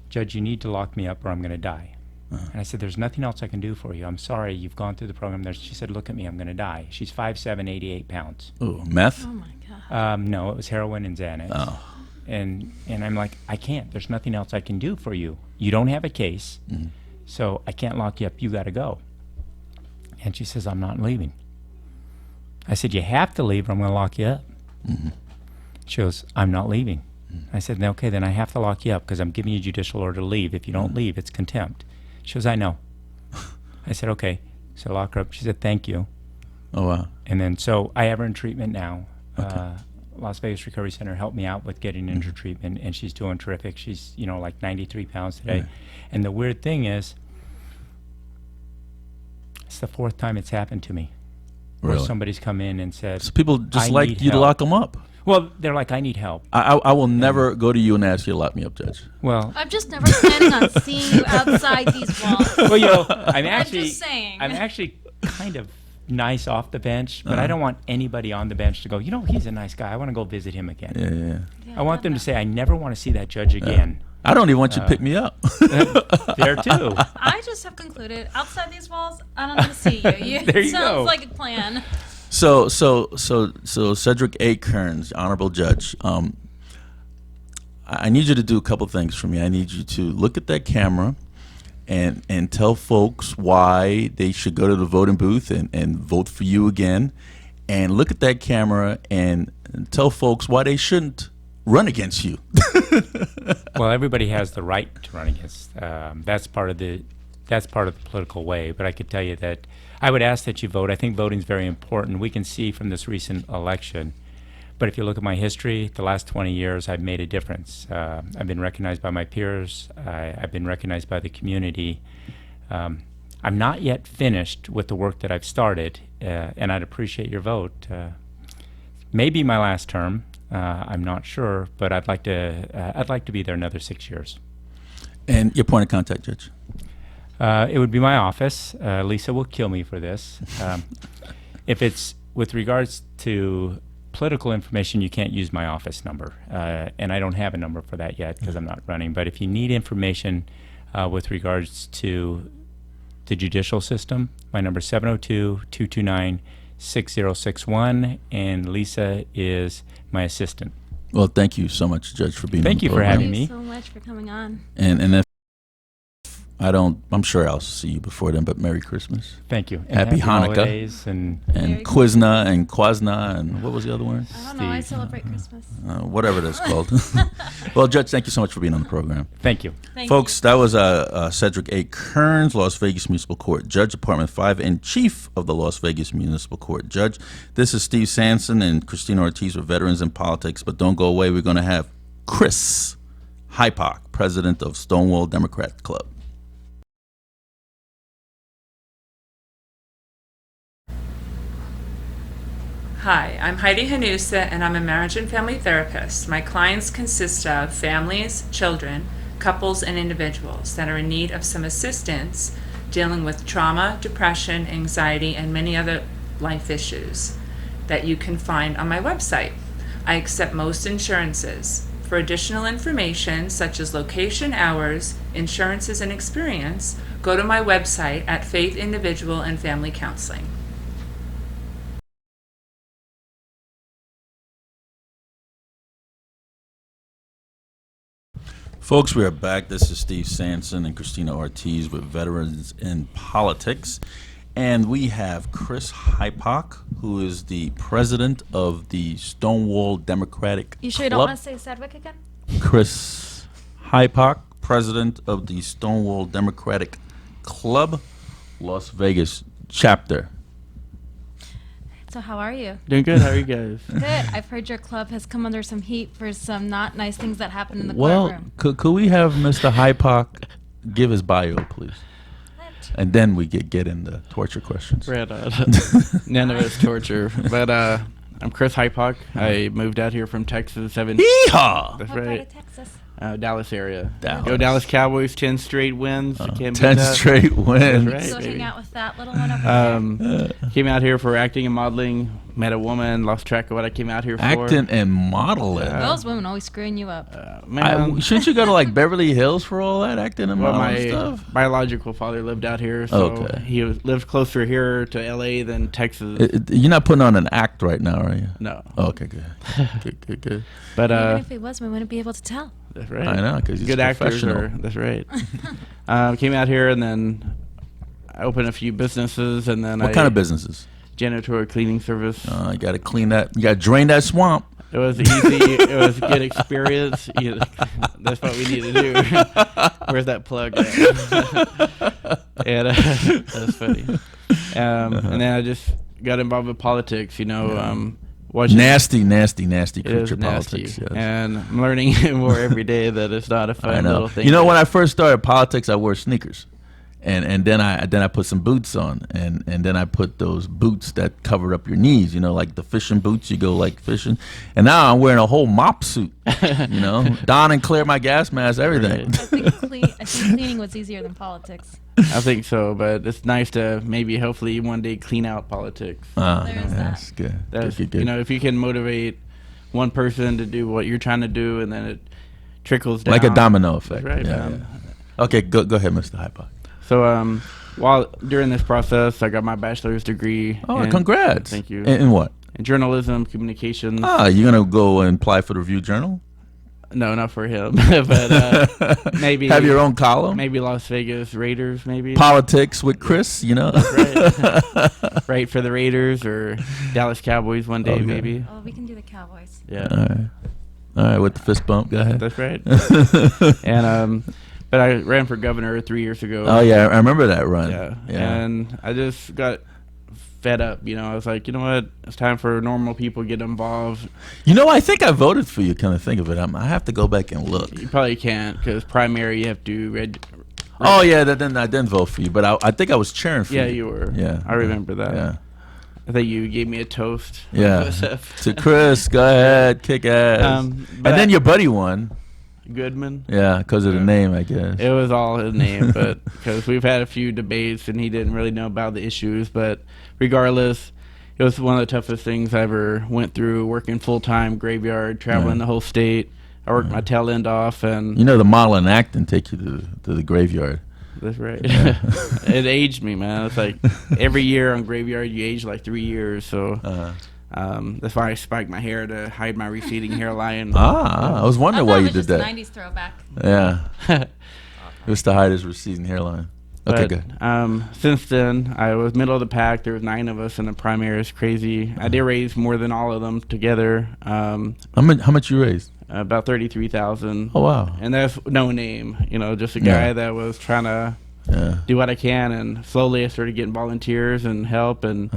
Speaker 4: "Judge, you need to lock me up or I'm going to die." And I said, "There's nothing else I can do for you. I'm sorry, you've gone through the program." She said, "Look at me, I'm going to die." She's 5'7", 88 pounds.
Speaker 2: Ooh, meth?
Speaker 3: Oh my God.
Speaker 4: No, it was heroin and Xanax.
Speaker 2: Oh.
Speaker 4: And I'm like, "I can't. There's nothing else I can do for you. You don't have a case, so I can't lock you up. You got to go." And she says, "I'm not leaving." I said, you have to leave or I'm going to lock you up. She goes, I'm not leaving. I said, okay, then I have to lock you up because I'm giving you judicial order to leave. If you don't leave, it's contempt. She goes, I know. I said, okay. So I lock her up. She said, thank you.
Speaker 2: Oh, wow.
Speaker 4: And then, so I have her in treatment now.
Speaker 2: Okay.
Speaker 4: Las Vegas Recovery Center helped me out with getting into treatment, and she's doing terrific. She's, like 93 pounds today.
Speaker 2: Right.
Speaker 4: And the weird thing is, it's the fourth time it's happened to me. Where
Speaker 2: Really?
Speaker 4: somebody's come in and said,
Speaker 2: So people just
Speaker 4: I
Speaker 2: like
Speaker 4: need
Speaker 2: you to
Speaker 4: help.
Speaker 2: lock them up.
Speaker 4: Well, they're like, I need help.
Speaker 2: I will never go to you and ask you to lock me up, Judge.
Speaker 4: Well,
Speaker 3: I'm just never planning on seeing you outside these walls.
Speaker 4: well,
Speaker 3: I'm just saying.
Speaker 4: I'm actually kind of nice off the bench, but I don't want anybody on the bench to go, he's a nice guy. I want to go visit him again.
Speaker 2: Yeah.
Speaker 3: Yeah,
Speaker 4: I want them to say, I never want to see that judge again.
Speaker 2: I don't even want you to pick me up.
Speaker 4: There too.
Speaker 3: I just have concluded, outside these walls, I don't need to see you.
Speaker 4: There you
Speaker 3: sounds
Speaker 4: go.
Speaker 3: like a plan.
Speaker 2: So Cedric A. Kerns, Honorable Judge, I need you to do a couple things for me. I need you to look at that camera and tell folks why they should go to the voting booth and vote for you again. And look at that camera and tell folks why they shouldn't run against you.
Speaker 4: Well, everybody has the right to run against. That's part of the political way. But I could tell you that I would ask that you vote. I think voting is very important. We can see from this recent election. But if you look at my history, the last 20 years, I've made a difference. I've been recognized by my peers. I've been recognized by the community. I'm not yet finished with the work that I've started, and I'd appreciate your vote. Maybe my last term. I'm not sure, but I'd like to be there another 6 years.
Speaker 2: And your point of contact, Judge?
Speaker 4: It would be my office. Lisa will kill me for this. If it's with regards to political information, you can't use my office number, and I don't have a number for that yet because I'm not running. But if you need information with regards to the judicial system, my number is 702-229-6061, and Lisa is my assistant.
Speaker 2: Well, thank you so much, Judge, for being on
Speaker 4: Thank
Speaker 2: the
Speaker 4: you for
Speaker 2: program.
Speaker 4: having
Speaker 3: Thank you
Speaker 4: me.
Speaker 3: so much for coming on.
Speaker 2: And if I'm sure I'll see you before then, but Merry Christmas.
Speaker 4: Thank you. And
Speaker 2: Happy Hanukkah.
Speaker 4: holidays and
Speaker 2: And
Speaker 3: Merry
Speaker 2: Quizna and Quasna and what was the other one?
Speaker 3: I don't know. I
Speaker 4: Steve.
Speaker 3: celebrate Christmas.
Speaker 2: Whatever that's called. Well, Judge, thank you so much for being on the program.
Speaker 4: thank you.
Speaker 3: Thank
Speaker 2: Folks, that was Cedric A. Kerns, Las Vegas Municipal Court Judge, Department 5, and Chief of the Las Vegas Municipal Court Judge. This is Steve Sanson and Christina Ortiz with Veterans in Politics, but don't go away. We're going to have Chris Hyepock, President of Stonewall Democrat Club.
Speaker 5: Hi, I'm Heidi Hanusa, and I'm a marriage and family therapist. My clients consist of families, children, couples, and individuals that are in need of some assistance dealing with trauma, depression, anxiety, and many other life issues that you can find on my website. I accept most insurances. For additional information, such as location, hours, insurances, and experience, go to my website at Faith Individual and Family Counseling.
Speaker 2: Folks, we are back. This is Steve Sanson and Christina Ortiz with Veterans in Politics. And we have Chris Hyepock, who is the president of the Stonewall Democratic
Speaker 3: You sure you don't
Speaker 2: Club.
Speaker 3: want to say Cedric again?
Speaker 2: Chris Hyepock, president of the Stonewall Democratic Club, Las Vegas chapter.
Speaker 3: So how are you?
Speaker 6: Doing good. How are you guys?
Speaker 3: Good. I've heard your club has come under some heat for some not nice things that happened in the
Speaker 2: Well,
Speaker 3: courtroom.
Speaker 2: could we have Mr. Hyepock give his bio, please? And then we get into torture questions.
Speaker 6: Right on. None of it's torture. But I'm Chris Hyepock. I moved out here from Texas 7.
Speaker 2: Yeehaw!
Speaker 6: That's
Speaker 3: What part
Speaker 6: right.
Speaker 3: of Texas?
Speaker 6: Dallas area.
Speaker 2: Dallas.
Speaker 6: Go Dallas Cowboys. 10 straight wins. Can't beat
Speaker 2: 10
Speaker 6: that.
Speaker 2: straight wins.
Speaker 6: That's right.
Speaker 3: Still
Speaker 6: baby.
Speaker 3: hang out with that little one over there?
Speaker 6: Came out here for acting and modeling. Met a woman. Lost track of what I came out here for.
Speaker 2: Acting and modeling.
Speaker 3: Those women always screwing you up.
Speaker 6: Man,
Speaker 2: Shouldn't you go to like Beverly Hills for all that acting and
Speaker 6: well,
Speaker 2: modeling
Speaker 6: my
Speaker 2: stuff?
Speaker 6: biological father lived out here, so
Speaker 2: Okay.
Speaker 6: he lived closer here to L.A. than Texas.
Speaker 2: You're not putting on an act right now, are you?
Speaker 6: No.
Speaker 2: Oh, okay, good. Good.
Speaker 6: But
Speaker 3: Even if he was, we wouldn't be able to tell.
Speaker 6: that's right.
Speaker 2: I know, because he's
Speaker 6: Good actors
Speaker 2: professional.
Speaker 6: are. That's right. Came out here and then I opened a few businesses and then
Speaker 2: What kind of businesses?
Speaker 6: janitorial cleaning service.
Speaker 2: You got to clean that. You got to drain that swamp.
Speaker 6: It was easy. It was a good experience. That's what we need to do. Where's that plug at? And that's funny. And then I just got involved with politics. Watching
Speaker 2: Nasty
Speaker 6: It
Speaker 2: creature
Speaker 6: is nasty.
Speaker 2: politics. Yes.
Speaker 6: And I'm learning more every day that it's not a
Speaker 2: I
Speaker 6: fun
Speaker 2: know.
Speaker 6: little thing.
Speaker 2: When I first started politics, I wore sneakers, and then I put some boots on, and then I put those boots that covered up your knees. Like the fishing boots. You go like fishing, and now I'm wearing a whole mop suit. Don and clear my gas mask, everything.
Speaker 3: I think cleaning was easier than politics.
Speaker 6: I think so, but it's nice to maybe, hopefully, one day clean out politics.
Speaker 3: There is that.
Speaker 2: That's good.
Speaker 6: That's,
Speaker 2: Good, good.
Speaker 6: if you can motivate one person to do what you're trying to do, and then it trickles down.
Speaker 2: Like a domino effect.
Speaker 6: That's right,
Speaker 2: Yeah,
Speaker 6: man.
Speaker 2: yeah. Okay, go ahead, Mr. Hyepock.
Speaker 6: So, while during this process, I got my bachelor's degree.
Speaker 2: Oh,
Speaker 6: in-
Speaker 2: congrats.
Speaker 6: Thank you.
Speaker 2: In what?
Speaker 6: In journalism, communications.
Speaker 2: You're going to go and apply for the Review Journal?
Speaker 6: No, not for him, but maybe
Speaker 2: Have your own column?
Speaker 6: Maybe Las Vegas Raiders, maybe.
Speaker 2: Politics with Chris,
Speaker 6: Right. Right, for the Raiders or Dallas Cowboys one day,
Speaker 2: Okay.
Speaker 6: maybe.
Speaker 3: Oh, we can do the Cowboys.
Speaker 6: Yeah,
Speaker 2: All right, with the fist bump, go ahead.
Speaker 6: that's right. And but I ran for governor 3 years ago.
Speaker 2: Oh, yeah, I remember that run.
Speaker 6: Yeah.
Speaker 2: Yeah.
Speaker 6: And I just got fed up. I was like, you know what? It's time for normal people to get involved.
Speaker 2: I think I voted for you, kind of think of it. I have to go back and look.
Speaker 6: You probably can't because primary you have to
Speaker 2: Oh, yeah, then I didn't vote for you, but I think I was cheering for you.
Speaker 6: Yeah, you were.
Speaker 2: Yeah.
Speaker 6: I remember that.
Speaker 2: Yeah.
Speaker 6: I think you gave me a toast.
Speaker 2: Yeah. To Chris, go ahead, kick ass. And
Speaker 6: but
Speaker 2: then your buddy won.
Speaker 6: Goodman.
Speaker 2: Yeah, because of the name, I guess.
Speaker 6: It was all his name, but because we've had a few debates and he didn't really know about the issues. But regardless, it was one of the toughest things I ever went through, working full-time, graveyard, traveling the whole state. I worked my tail end off. And
Speaker 2: The model in acting take you to the graveyard.
Speaker 6: that's right. It aged me, man. It's like every year on graveyard, you age like 3 years. So that's why I spiked my hair to hide my receding hairline.
Speaker 2: I was wondering why you did that.
Speaker 3: 90s throwback.
Speaker 2: Yeah. It was to hide his receding hairline. Okay,
Speaker 6: But,
Speaker 2: good.
Speaker 6: Since then, I was middle of the pack. There was 9 of us in the primary. It's crazy. I did raise more than all of them together.
Speaker 2: How much you raised?
Speaker 6: About 33,000.
Speaker 2: Oh, wow.
Speaker 6: And that's no name. Just a guy
Speaker 2: Yeah.
Speaker 6: that was trying to
Speaker 2: Yeah.
Speaker 6: do what I can. And slowly I started getting volunteers and help. And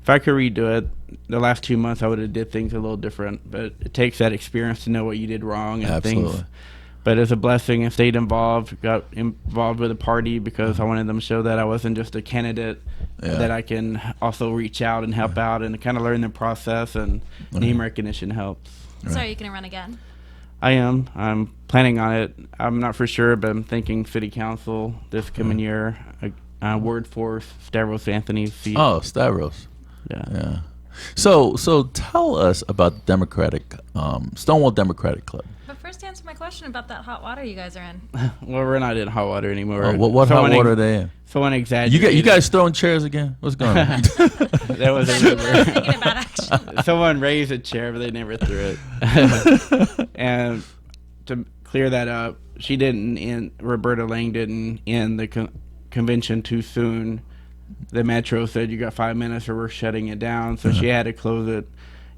Speaker 6: if I could redo it, the last 2 months I would have did things a little different. But it takes that experience to know what you did wrong and
Speaker 2: Absolutely.
Speaker 6: things. But it's a blessing. I stayed involved, got involved with the party because I wanted them to show that I wasn't just a candidate,
Speaker 2: Yeah.
Speaker 6: that I can also reach out and help out and kind of learn the process, and name recognition helps.
Speaker 3: So are you going to run again?
Speaker 6: I am. I'm planning on it. I'm not for sure, but I'm thinking city council this coming year. Ward Force, Stavros Anthony's seat.
Speaker 2: Oh, Stavros.
Speaker 6: Yeah.
Speaker 2: Yeah. So tell us about the Stonewall Democratic Club.
Speaker 3: But first answer my question about that hot water you guys are in.
Speaker 6: Well, we're not in hot water anymore.
Speaker 2: Oh, what hot water are they in?
Speaker 6: Someone exaggerated.
Speaker 2: You guys throwing chairs again? What's going on?
Speaker 6: That was
Speaker 3: That's
Speaker 6: a
Speaker 3: what I was
Speaker 6: rumor.
Speaker 3: thinking about, actually.
Speaker 6: Someone raised a chair, but they never threw it. And to clear that up, Roberta Lang didn't end the convention too soon. The Metro said, you got 5 minutes or we're shutting it down. So she had to close it.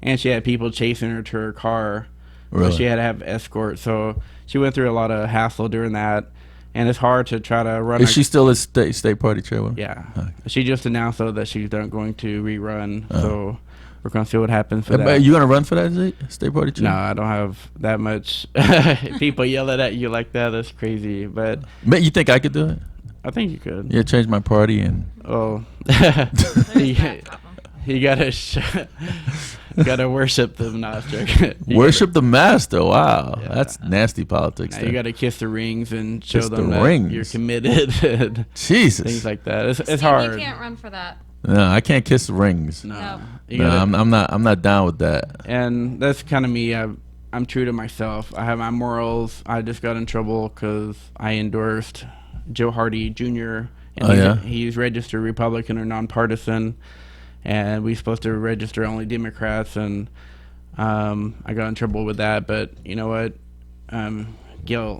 Speaker 6: And she had people chasing her to her car.
Speaker 2: Really?
Speaker 6: So she had to have escort. So she went through a lot of hassle during that. And it's hard to try to run.
Speaker 2: Is she still a state party chairwoman?
Speaker 6: Yeah.
Speaker 2: Okay.
Speaker 6: She just announced, though, that she's not going to rerun. So we're going to see what happens for that.
Speaker 2: Are you going to run for that state party chair?
Speaker 6: No, I don't have that much. People yelling at you like that. That's crazy. But
Speaker 2: You think I could do it?
Speaker 6: I think you could.
Speaker 2: Yeah, change my party and.
Speaker 6: Oh.
Speaker 3: There's
Speaker 6: you,
Speaker 3: that problem.
Speaker 6: you gotta worship them. No, it's joking.
Speaker 2: Worship the master. Wow,
Speaker 6: Yeah.
Speaker 2: that's nasty politics.
Speaker 6: You
Speaker 2: there.
Speaker 6: got to kiss the rings and show
Speaker 2: Kiss
Speaker 6: them
Speaker 2: the
Speaker 6: that
Speaker 2: rings.
Speaker 6: you're committed. And
Speaker 2: Jesus.
Speaker 6: things like that. It's
Speaker 3: Steve,
Speaker 6: hard.
Speaker 3: You can't run for that.
Speaker 2: No, I can't kiss the rings.
Speaker 6: No.
Speaker 3: No.
Speaker 6: You
Speaker 2: No,
Speaker 6: gotta-
Speaker 2: I'm not down with that.
Speaker 6: And that's kind of me. I'm true to myself. I have my morals. I just got in trouble because I endorsed Joe Hardy Jr. And
Speaker 2: Oh, yeah?
Speaker 6: he's registered Republican or nonpartisan, and we're supposed to register only Democrats. And I got in trouble with that. But you know what? Gil,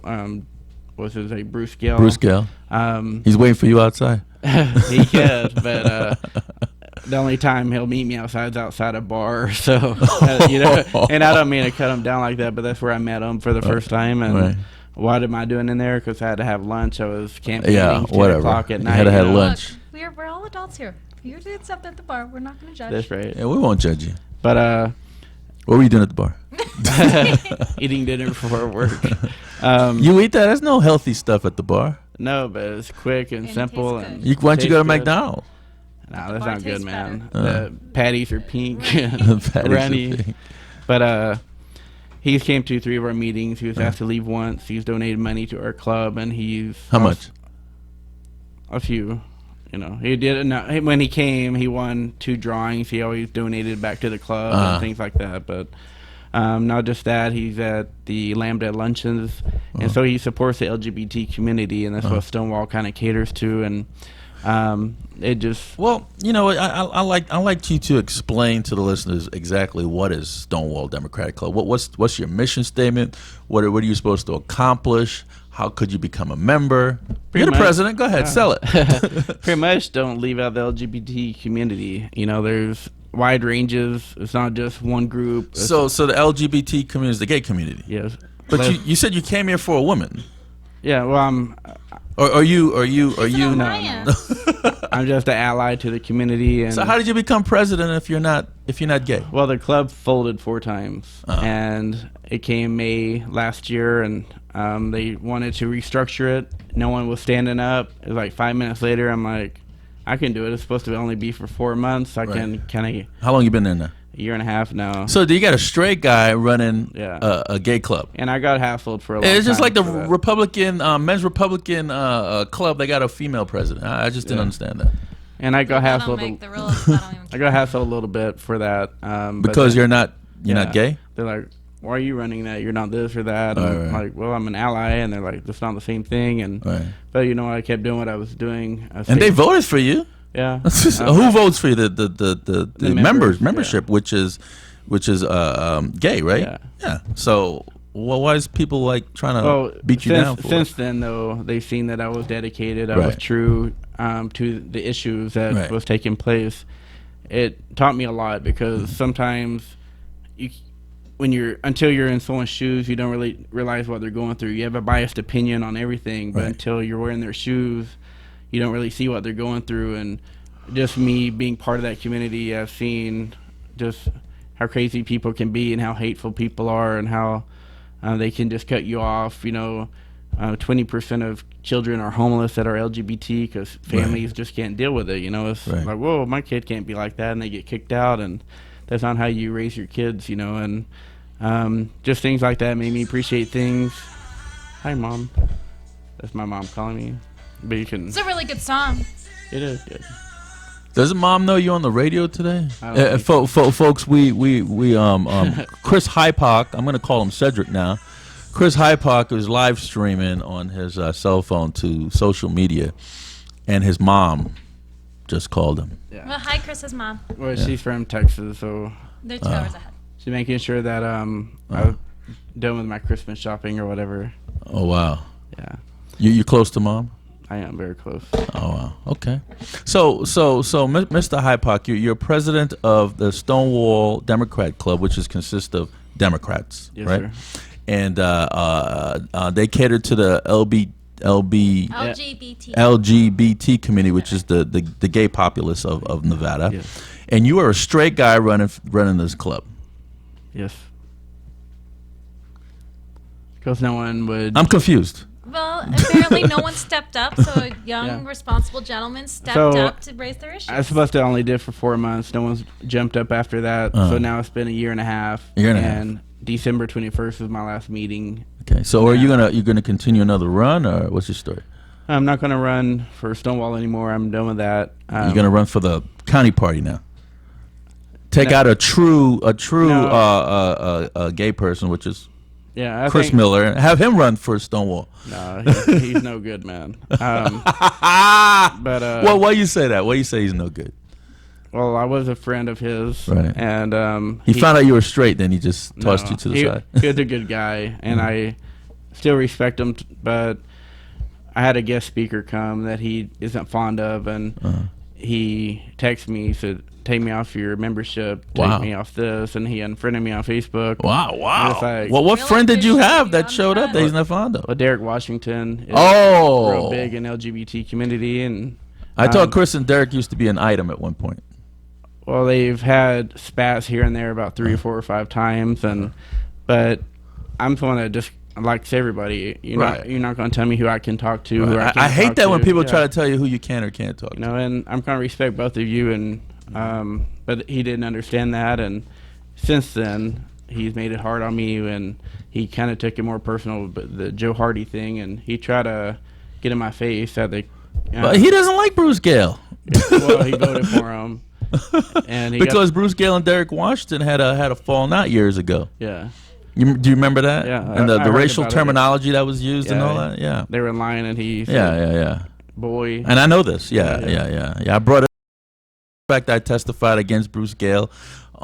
Speaker 6: what's his name? Bruce Gil.
Speaker 2: Bruce Gale. He's waiting for you outside.
Speaker 6: He could, but the only time he'll meet me outside is outside a bar. So, and I don't mean to cut him down like that, but that's where I met him for the first time. And what am I doing in there? Because I had to have lunch. I was campaigning 10 o'clock at night.
Speaker 2: You had to have lunch.
Speaker 3: Look, we're all adults here. If you're doing something at the bar, we're not going to judge.
Speaker 6: That's right.
Speaker 2: Yeah, we won't judge you.
Speaker 6: But
Speaker 2: what were you doing at the bar?
Speaker 6: eating dinner before work.
Speaker 2: You eat that? There's no healthy stuff at the bar.
Speaker 6: No, but it's quick and
Speaker 3: it
Speaker 6: simple.
Speaker 3: tastes
Speaker 6: And
Speaker 3: good.
Speaker 2: Why don't you go to
Speaker 6: tastes good.
Speaker 2: McDonald's?
Speaker 6: No,
Speaker 3: The
Speaker 6: that's
Speaker 3: bar
Speaker 6: not good,
Speaker 3: tastes
Speaker 6: man.
Speaker 3: better.
Speaker 6: The patties are pink,
Speaker 2: Patties are
Speaker 6: runny.
Speaker 2: pink.
Speaker 6: But he came to 3 of our meetings. He was asked to leave once. He's donated money to our club, and he's
Speaker 2: How much?
Speaker 6: A few. He did. No, when he came, he won 2 drawings. He always donated back to the club and things like that. But not just that, he's at the Lambda luncheons, and so he supports the LGBT community, and that's what Stonewall kind of caters to. And it just
Speaker 2: I like you to explain to the listeners exactly what is Stonewall Democratic Club. What's your mission statement? What are you supposed to accomplish? How could you become a member? You're the president. Go ahead, sell it.
Speaker 6: pretty much don't leave out the LGBT community. There's wide ranges. It's not just one group.
Speaker 2: So the LGBT community is the gay community.
Speaker 6: Yes.
Speaker 2: But you said you came here for a woman.
Speaker 6: Yeah, well,
Speaker 2: Are you?
Speaker 3: No.
Speaker 6: I'm just an ally to the community. And
Speaker 2: So how did you become president if you're not gay?
Speaker 6: well, the club folded 4 times, and it came May last year, and they wanted to restructure it. No one was standing up. It was like 5 minutes later. I'm like, I can do it. It's supposed to only be for 4 months. I can kind of
Speaker 2: How long you been in there?
Speaker 6: a year and a half now.
Speaker 2: So you got a straight guy running
Speaker 6: Yeah.
Speaker 2: a gay club.
Speaker 6: And I got hassled for a long time.
Speaker 2: It's just like the
Speaker 6: for that.
Speaker 2: Republican men's Republican club. They got a female president. I just didn't understand that
Speaker 6: And I got
Speaker 3: I don't
Speaker 6: hassled.
Speaker 3: make the rules. I don't even
Speaker 6: I got hassled a little bit for that. But
Speaker 2: because
Speaker 6: then-
Speaker 2: you're not gay.
Speaker 6: They're like, why are you running that? You're not this or that. And I'm like, well, I'm an ally. And they're like, that's not the same thing. And but I kept doing what I was doing.
Speaker 2: And they voted for you.
Speaker 6: Yeah.
Speaker 2: Who votes for you? The
Speaker 6: members,
Speaker 2: membership, which is gay, right?
Speaker 6: Yeah.
Speaker 2: So why is people like trying to beat you
Speaker 6: since,
Speaker 2: down for
Speaker 6: Since
Speaker 2: it?
Speaker 6: then, though, they've seen that I was dedicated. I
Speaker 2: Right.
Speaker 6: was true to the issues that
Speaker 2: Right.
Speaker 6: was taking place. It taught me a lot because sometimes until you're in someone's shoes, you don't really realize what they're going through. You have a biased opinion on everything, but
Speaker 2: Right.
Speaker 6: until you're wearing their shoes, you don't really see what they're going through. And just me being part of that community, I've seen just how crazy people can be and how hateful people are and how they can just cut you off. 20% of children are homeless that are LGBT because families just can't deal with it. It's like, whoa, my kid can't be like that, and they get kicked out, and that's not how you raise your kids, and just things like that made me appreciate things. Hi, Mom. That's my mom calling me. But you can.
Speaker 3: It's a really good song.
Speaker 6: It is good.
Speaker 2: Doesn't Mom know you're on the radio today?
Speaker 6: I don't think
Speaker 2: Folks, we Chris Hyepock, I'm gonna call him Cedric now. Chris Hyepock is live streaming on his cell phone to social media, and his mom just called him.
Speaker 3: Well, hi, Chris's mom.
Speaker 6: Well, she's from Texas, so
Speaker 3: They're 2 hours ahead.
Speaker 6: she's making sure that I'm done with my Christmas shopping or whatever.
Speaker 2: Oh wow,
Speaker 6: Yeah,
Speaker 2: you close to Mom?
Speaker 6: I am very close.
Speaker 2: Oh wow, okay. So Mr. Hyepock, you're president of the Stonewall Democrat Club, which consists of Democrats,
Speaker 6: Yes,
Speaker 2: right?
Speaker 6: sir.
Speaker 2: And they cater to the LGBT community, which is the gay populace of Nevada.
Speaker 6: Yes.
Speaker 2: And you are a straight guy running this club.
Speaker 6: Yes. Because no one would.
Speaker 2: I'm confused.
Speaker 3: Well, apparently no one stepped up, so a young,
Speaker 6: Yeah.
Speaker 3: responsible gentleman stepped
Speaker 6: So,
Speaker 3: up to raise their issues.
Speaker 6: I was supposed to only did for 4 months. No one's jumped up after that. So now it's been a year and a half.
Speaker 2: Year and a half.
Speaker 6: December 21st was my last meeting.
Speaker 2: Okay, so are you gonna continue another run, or what's your story?
Speaker 6: I'm not going to run for Stonewall anymore. I'm done with that.
Speaker 2: You're gonna run for the county party now. Take out a true gay person, which is
Speaker 6: Yeah, I
Speaker 2: Chris
Speaker 6: think,
Speaker 2: Miller, and have him run for Stonewall.
Speaker 6: No, he's no good, man. But
Speaker 2: Well, why you say that? Why you say he's no good?
Speaker 6: well, I was a friend of his,
Speaker 2: Right.
Speaker 6: and
Speaker 2: He found out you were straight, then he just tossed
Speaker 6: no,
Speaker 2: you to the side.
Speaker 6: He was a good guy, and I still respect him. But I had a guest speaker come that he isn't fond of, and he texted me, he said, take me off your membership,
Speaker 2: Wow.
Speaker 6: take me off this, and he unfriended me on Facebook.
Speaker 2: Wow, wow.
Speaker 6: It's like-
Speaker 2: Well, what
Speaker 3: Really
Speaker 2: friend did you
Speaker 3: appreciate
Speaker 2: have
Speaker 3: you
Speaker 2: that
Speaker 3: on
Speaker 2: showed up
Speaker 3: that.
Speaker 2: that he's not fond of?
Speaker 6: Well, Derek Washington is
Speaker 2: Oh.
Speaker 6: real big in LGBT community, and
Speaker 2: I thought Chris and Derek used to be an item at one point.
Speaker 6: well, they've had spats here and there about 3 or 4 or 5 times, but I'm the one that just likes everybody.
Speaker 2: Right.
Speaker 6: You're not going to tell me who I can talk to. Who I,
Speaker 2: I
Speaker 6: can't
Speaker 2: hate
Speaker 6: talk
Speaker 2: that when
Speaker 6: to.
Speaker 2: people
Speaker 6: Yeah.
Speaker 2: try to tell you who you can or can't talk
Speaker 6: You
Speaker 2: to.
Speaker 6: know, and I'm going to respect both of you, and but he didn't understand that, and since then he's made it hard on me, and he kind of took it more personal, but the Joe Hardy thing, and he tried to get in my face that they.
Speaker 2: But he doesn't like Bruce Gale.
Speaker 6: Well, he voted for him, and he
Speaker 2: Because Bruce Gale and Derek Washington had a falling out years ago.
Speaker 6: yeah.
Speaker 2: Do you remember that?
Speaker 6: Yeah,
Speaker 2: And
Speaker 6: I
Speaker 2: the
Speaker 6: heard
Speaker 2: racial
Speaker 6: about it.
Speaker 2: terminology that was used and
Speaker 6: Yeah.
Speaker 2: all that. Yeah.
Speaker 6: They were in line, and he said,
Speaker 2: Yeah.
Speaker 6: boy.
Speaker 2: And I know this. Yeah. I brought it. In fact, I testified against Bruce Gale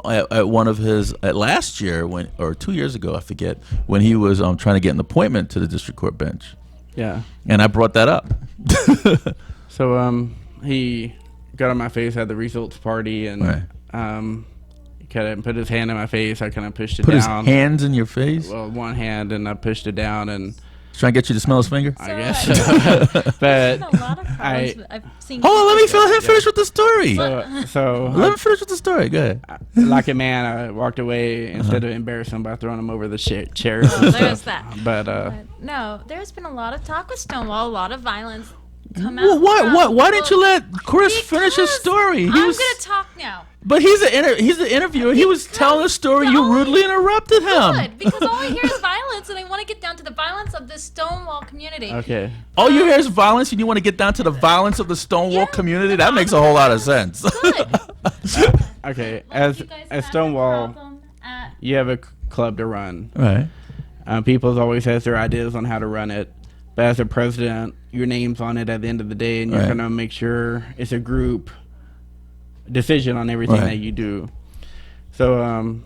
Speaker 2: at one of his last year or 2 years ago, I forget, when he was trying to get an appointment to the district court bench,
Speaker 6: Yeah.
Speaker 2: and I brought that up.
Speaker 6: So he got on my face at the results party, and
Speaker 2: Right.
Speaker 6: he kind of put his hand in my face. I kind of pushed it
Speaker 2: Put his
Speaker 6: down.
Speaker 2: hands in your face.
Speaker 6: Well, one hand, and I pushed it down, and
Speaker 2: He's trying to get you to smell his finger.
Speaker 6: I
Speaker 3: So,
Speaker 6: guess.
Speaker 3: There's
Speaker 6: but
Speaker 3: been a lot of problems.
Speaker 6: I-
Speaker 3: I've seen.
Speaker 2: Hold on, let me finish with the story.
Speaker 6: so
Speaker 2: Let me finish with the story. Go ahead.
Speaker 6: like a man, I walked away instead of embarrassing him by throwing him over the chairs.
Speaker 3: Oh, there's that.
Speaker 6: But
Speaker 3: But no, there's been a lot of talk with Stonewall, a lot of violence come out.
Speaker 2: Well, why
Speaker 3: from
Speaker 2: didn't you
Speaker 3: people-
Speaker 2: let Chris finish his
Speaker 3: Because
Speaker 2: story? He
Speaker 3: I'm
Speaker 2: was,
Speaker 3: gonna talk now.
Speaker 2: but he's the interviewer. He was telling a story. You rudely interrupted him.
Speaker 3: Good, because all I hear is violence, and I want to get down to the violence of this Stonewall community.
Speaker 6: okay.
Speaker 2: All you hear is violence, and you want to get down to the violence of the Stonewall
Speaker 3: Yeah,
Speaker 2: community.
Speaker 3: the
Speaker 2: That makes a whole lot of sense.
Speaker 3: Good.
Speaker 6: Okay.
Speaker 3: Like,
Speaker 6: As
Speaker 3: you guys
Speaker 6: as
Speaker 3: have a
Speaker 6: Stonewall,
Speaker 3: problem at-
Speaker 6: you have a club to run.
Speaker 2: Right.
Speaker 6: People always has their ideas on how to run it, but as a president, your name's on it at the end of the day, and you're
Speaker 2: Right.
Speaker 6: gonna make sure it's a group decision on everything
Speaker 2: Right.
Speaker 6: that you do. So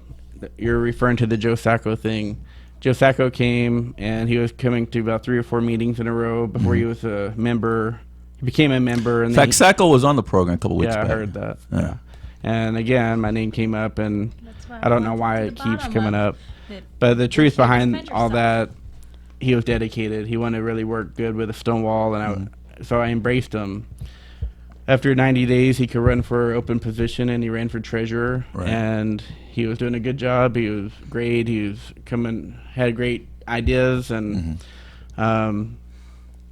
Speaker 6: you're referring to the Joe Sacco thing. Joe Sacco came, and he was coming to about 3 or 4 meetings in a row before he was a member. He became a member, and
Speaker 2: In
Speaker 6: then
Speaker 2: fact, Sacco was on the program a couple weeks
Speaker 6: yeah, I
Speaker 2: back.
Speaker 6: heard that.
Speaker 2: Yeah.
Speaker 6: Yeah. And again, my name came up, and
Speaker 3: That's why
Speaker 6: I don't know
Speaker 3: want
Speaker 6: why
Speaker 3: to
Speaker 6: it
Speaker 3: the
Speaker 6: keeps
Speaker 3: bottom
Speaker 6: coming
Speaker 3: of
Speaker 6: up.
Speaker 3: it.
Speaker 6: But the truth
Speaker 3: can't
Speaker 6: behind
Speaker 3: defend
Speaker 6: all
Speaker 3: yourself.
Speaker 6: that, he was dedicated. He wanted to really work good with the Stonewall, and so I embraced him. After 90 days, he could run for open position, and he ran for treasurer.
Speaker 2: Right.
Speaker 6: And he was doing a good job. He was great. He was had great ideas, and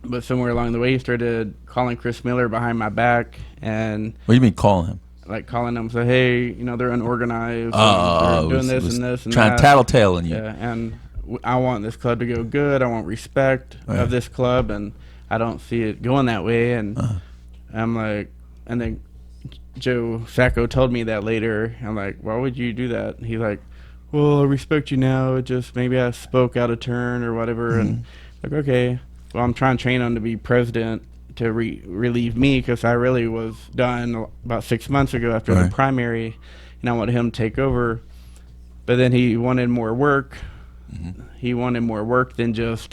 Speaker 6: but somewhere along the way, he started calling Chris Miller behind my back, and
Speaker 2: What do you mean calling him?
Speaker 6: like calling them, say, hey, they're unorganized,
Speaker 2: Oh,
Speaker 6: they're doing this and this and
Speaker 2: trying
Speaker 6: that.
Speaker 2: to tattletale on you.
Speaker 6: Yeah, and I want this club to go good. I want respect
Speaker 2: Right.
Speaker 6: of this club, and I don't see it going that way. And I'm like, and then Joe Sacco told me that later. I'm like, why would you do that? And he's like, well, I respect you now. It just maybe I spoke out of turn or whatever. And like, okay, well, I'm trying to train him to be president to relieve me, because I really was done about 6 months ago after
Speaker 2: Right.
Speaker 6: the primary, and I wanted him to take over. But then he wanted more work. He wanted more work than just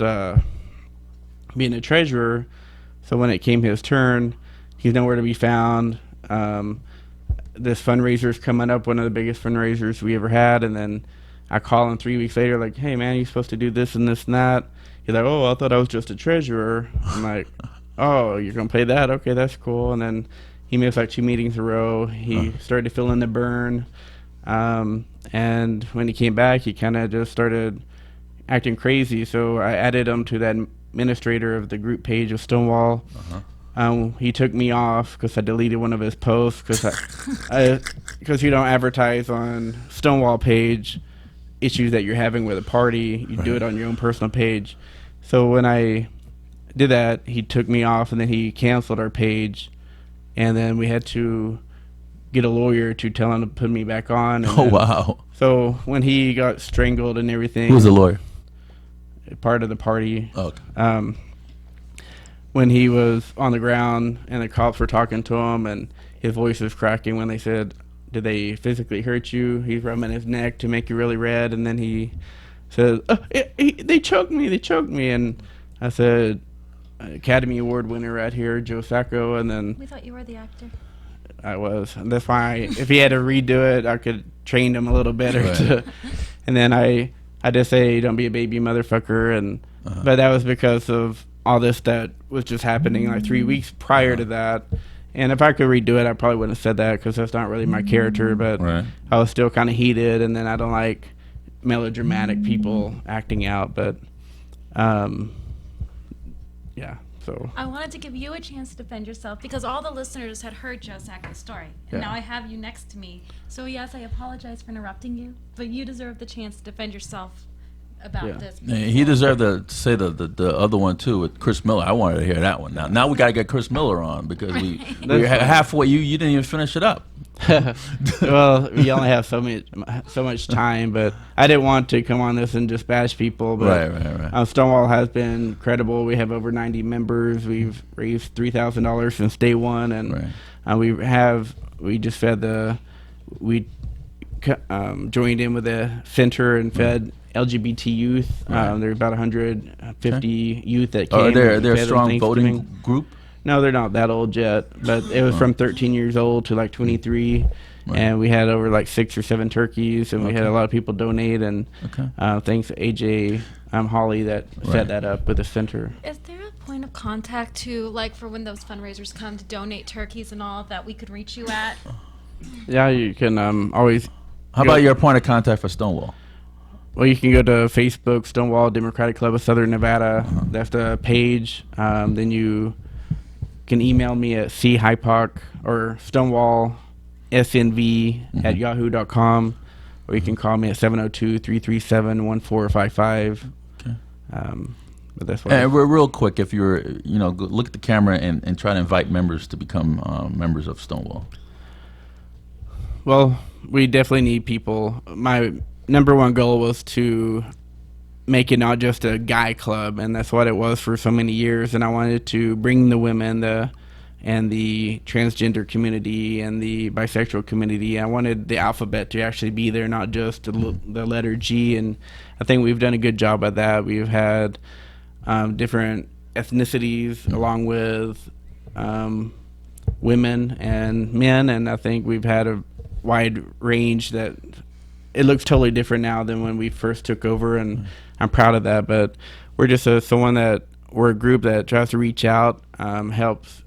Speaker 6: being a treasurer. So when it came his turn, he's nowhere to be found. This fundraiser's coming up, one of the biggest fundraisers we ever had, and then I call him 3 weeks later, like, hey man, you're supposed to do this and this and that. He's like, oh, I thought I was just a treasurer. I'm like, oh, you're gonna play that? Okay, that's cool. And then he missed like 2 meetings in a row. He started to fill in the burn. And when he came back, he kind of just started acting crazy. So I added him to that administrator of the group page of Stonewall. He took me off because I deleted one of his posts because you don't advertise on Stonewall page issues that you're having with a party. You do it on your own personal page. So when I did that, he took me off, and then he canceled our page, and then we had to get a lawyer to tell him to put me back on. And
Speaker 2: Oh,
Speaker 6: then-
Speaker 2: wow.
Speaker 6: So when he got strangled and everything,
Speaker 2: Who's the lawyer?
Speaker 6: part of the party,
Speaker 2: Okay.
Speaker 6: when he was on the ground and the cops were talking to him and his voice was cracking when they said, did they physically hurt you? He's rubbing his neck to make you really red, and then he said, they choked me. And I said, Academy Award winner right here, Joe Sacco. And then
Speaker 3: We thought you were the actor.
Speaker 6: I was. And that's why if he had to redo it, I could train him a little better.
Speaker 2: Right.
Speaker 6: And then I just say, don't be a baby motherfucker. And but that was because of all this that was just happening like 3 weeks prior to that. And if I could redo it, I probably wouldn't have said that because that's not really my character. But
Speaker 2: Right.
Speaker 6: I was still kind of heated, and then I don't like melodramatic people acting out. But yeah, so
Speaker 3: I wanted to give you a chance to defend yourself because all the listeners had heard Joe Sacco's story. And
Speaker 6: Yeah.
Speaker 3: now I have you next to me. So, yes, I apologize for interrupting you, but you deserve the chance to defend yourself about
Speaker 6: Yeah.
Speaker 3: this.
Speaker 2: Yeah, he deserved to say the other one too with Chris Miller. I wanted to hear that one. Now we got to get Chris Miller on because we're halfway. You didn't even finish it up.
Speaker 6: well, we only have so much time, but I didn't want to come on this and just bash people. But
Speaker 2: Right.
Speaker 6: Stonewall has been incredible. We have over 90 members. We've raised $3,000 since day one, and we just fed joined in with the center and fed LGBT youth.
Speaker 2: Right.
Speaker 6: There are about 150 youth that came.
Speaker 2: Are they
Speaker 6: and
Speaker 2: a
Speaker 6: fed on
Speaker 2: strong
Speaker 6: Thanksgiving.
Speaker 2: voting group?
Speaker 6: No, they're not that old yet, but it was from 13 years old to like 23,
Speaker 2: Right.
Speaker 6: and we had over like 6 or 7 turkeys, and we had a lot of people donate, and thanks to AJ Holly that set that up with the center.
Speaker 3: Is there a point of contact to, like, for when those fundraisers come to donate turkeys and all that we could reach you at?
Speaker 6: Yeah, you can always.
Speaker 2: How about your point of contact for Stonewall?
Speaker 6: Well, you can go to Facebook, Stonewall Democratic Club of Southern Nevada. That's the page. Then you can email me at Hyepock or StonewallSNV@yahoo.com, or you can call me at 702-337-1455.
Speaker 2: Okay.
Speaker 6: But that's what.
Speaker 2: And we're real quick. If you're, go look at the camera and try to invite members to become members of Stonewall.
Speaker 6: Well, we definitely need people. My number one goal was to make it not just a guy club, and that's what it was for so many years. And I wanted to bring the women, and the transgender community and the bisexual community. I wanted the alphabet to actually be there, not just the letter G. And I think we've done a good job at that. We've had different ethnicities along with women and men, and I think we've had a wide range that it looks totally different now than when we first took over, and I'm proud of that. But we're just we're a group that tries to reach out, helps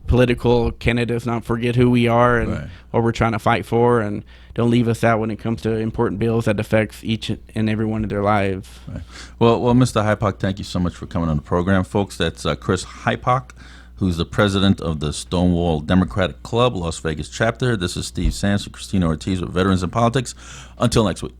Speaker 6: political candidates not forget who we are and what we're trying to fight for, and don't leave us out when it comes to important bills that affects each and every one of their lives.
Speaker 2: Right. Well, Mr. Hyepock, thank you so much for coming on the program, folks. That's Chris Hyepock, who's the president of the Stonewall Democratic Club, Las Vegas chapter. This is Steve Sands and Christina Ortiz with Veterans in Politics. Until next week.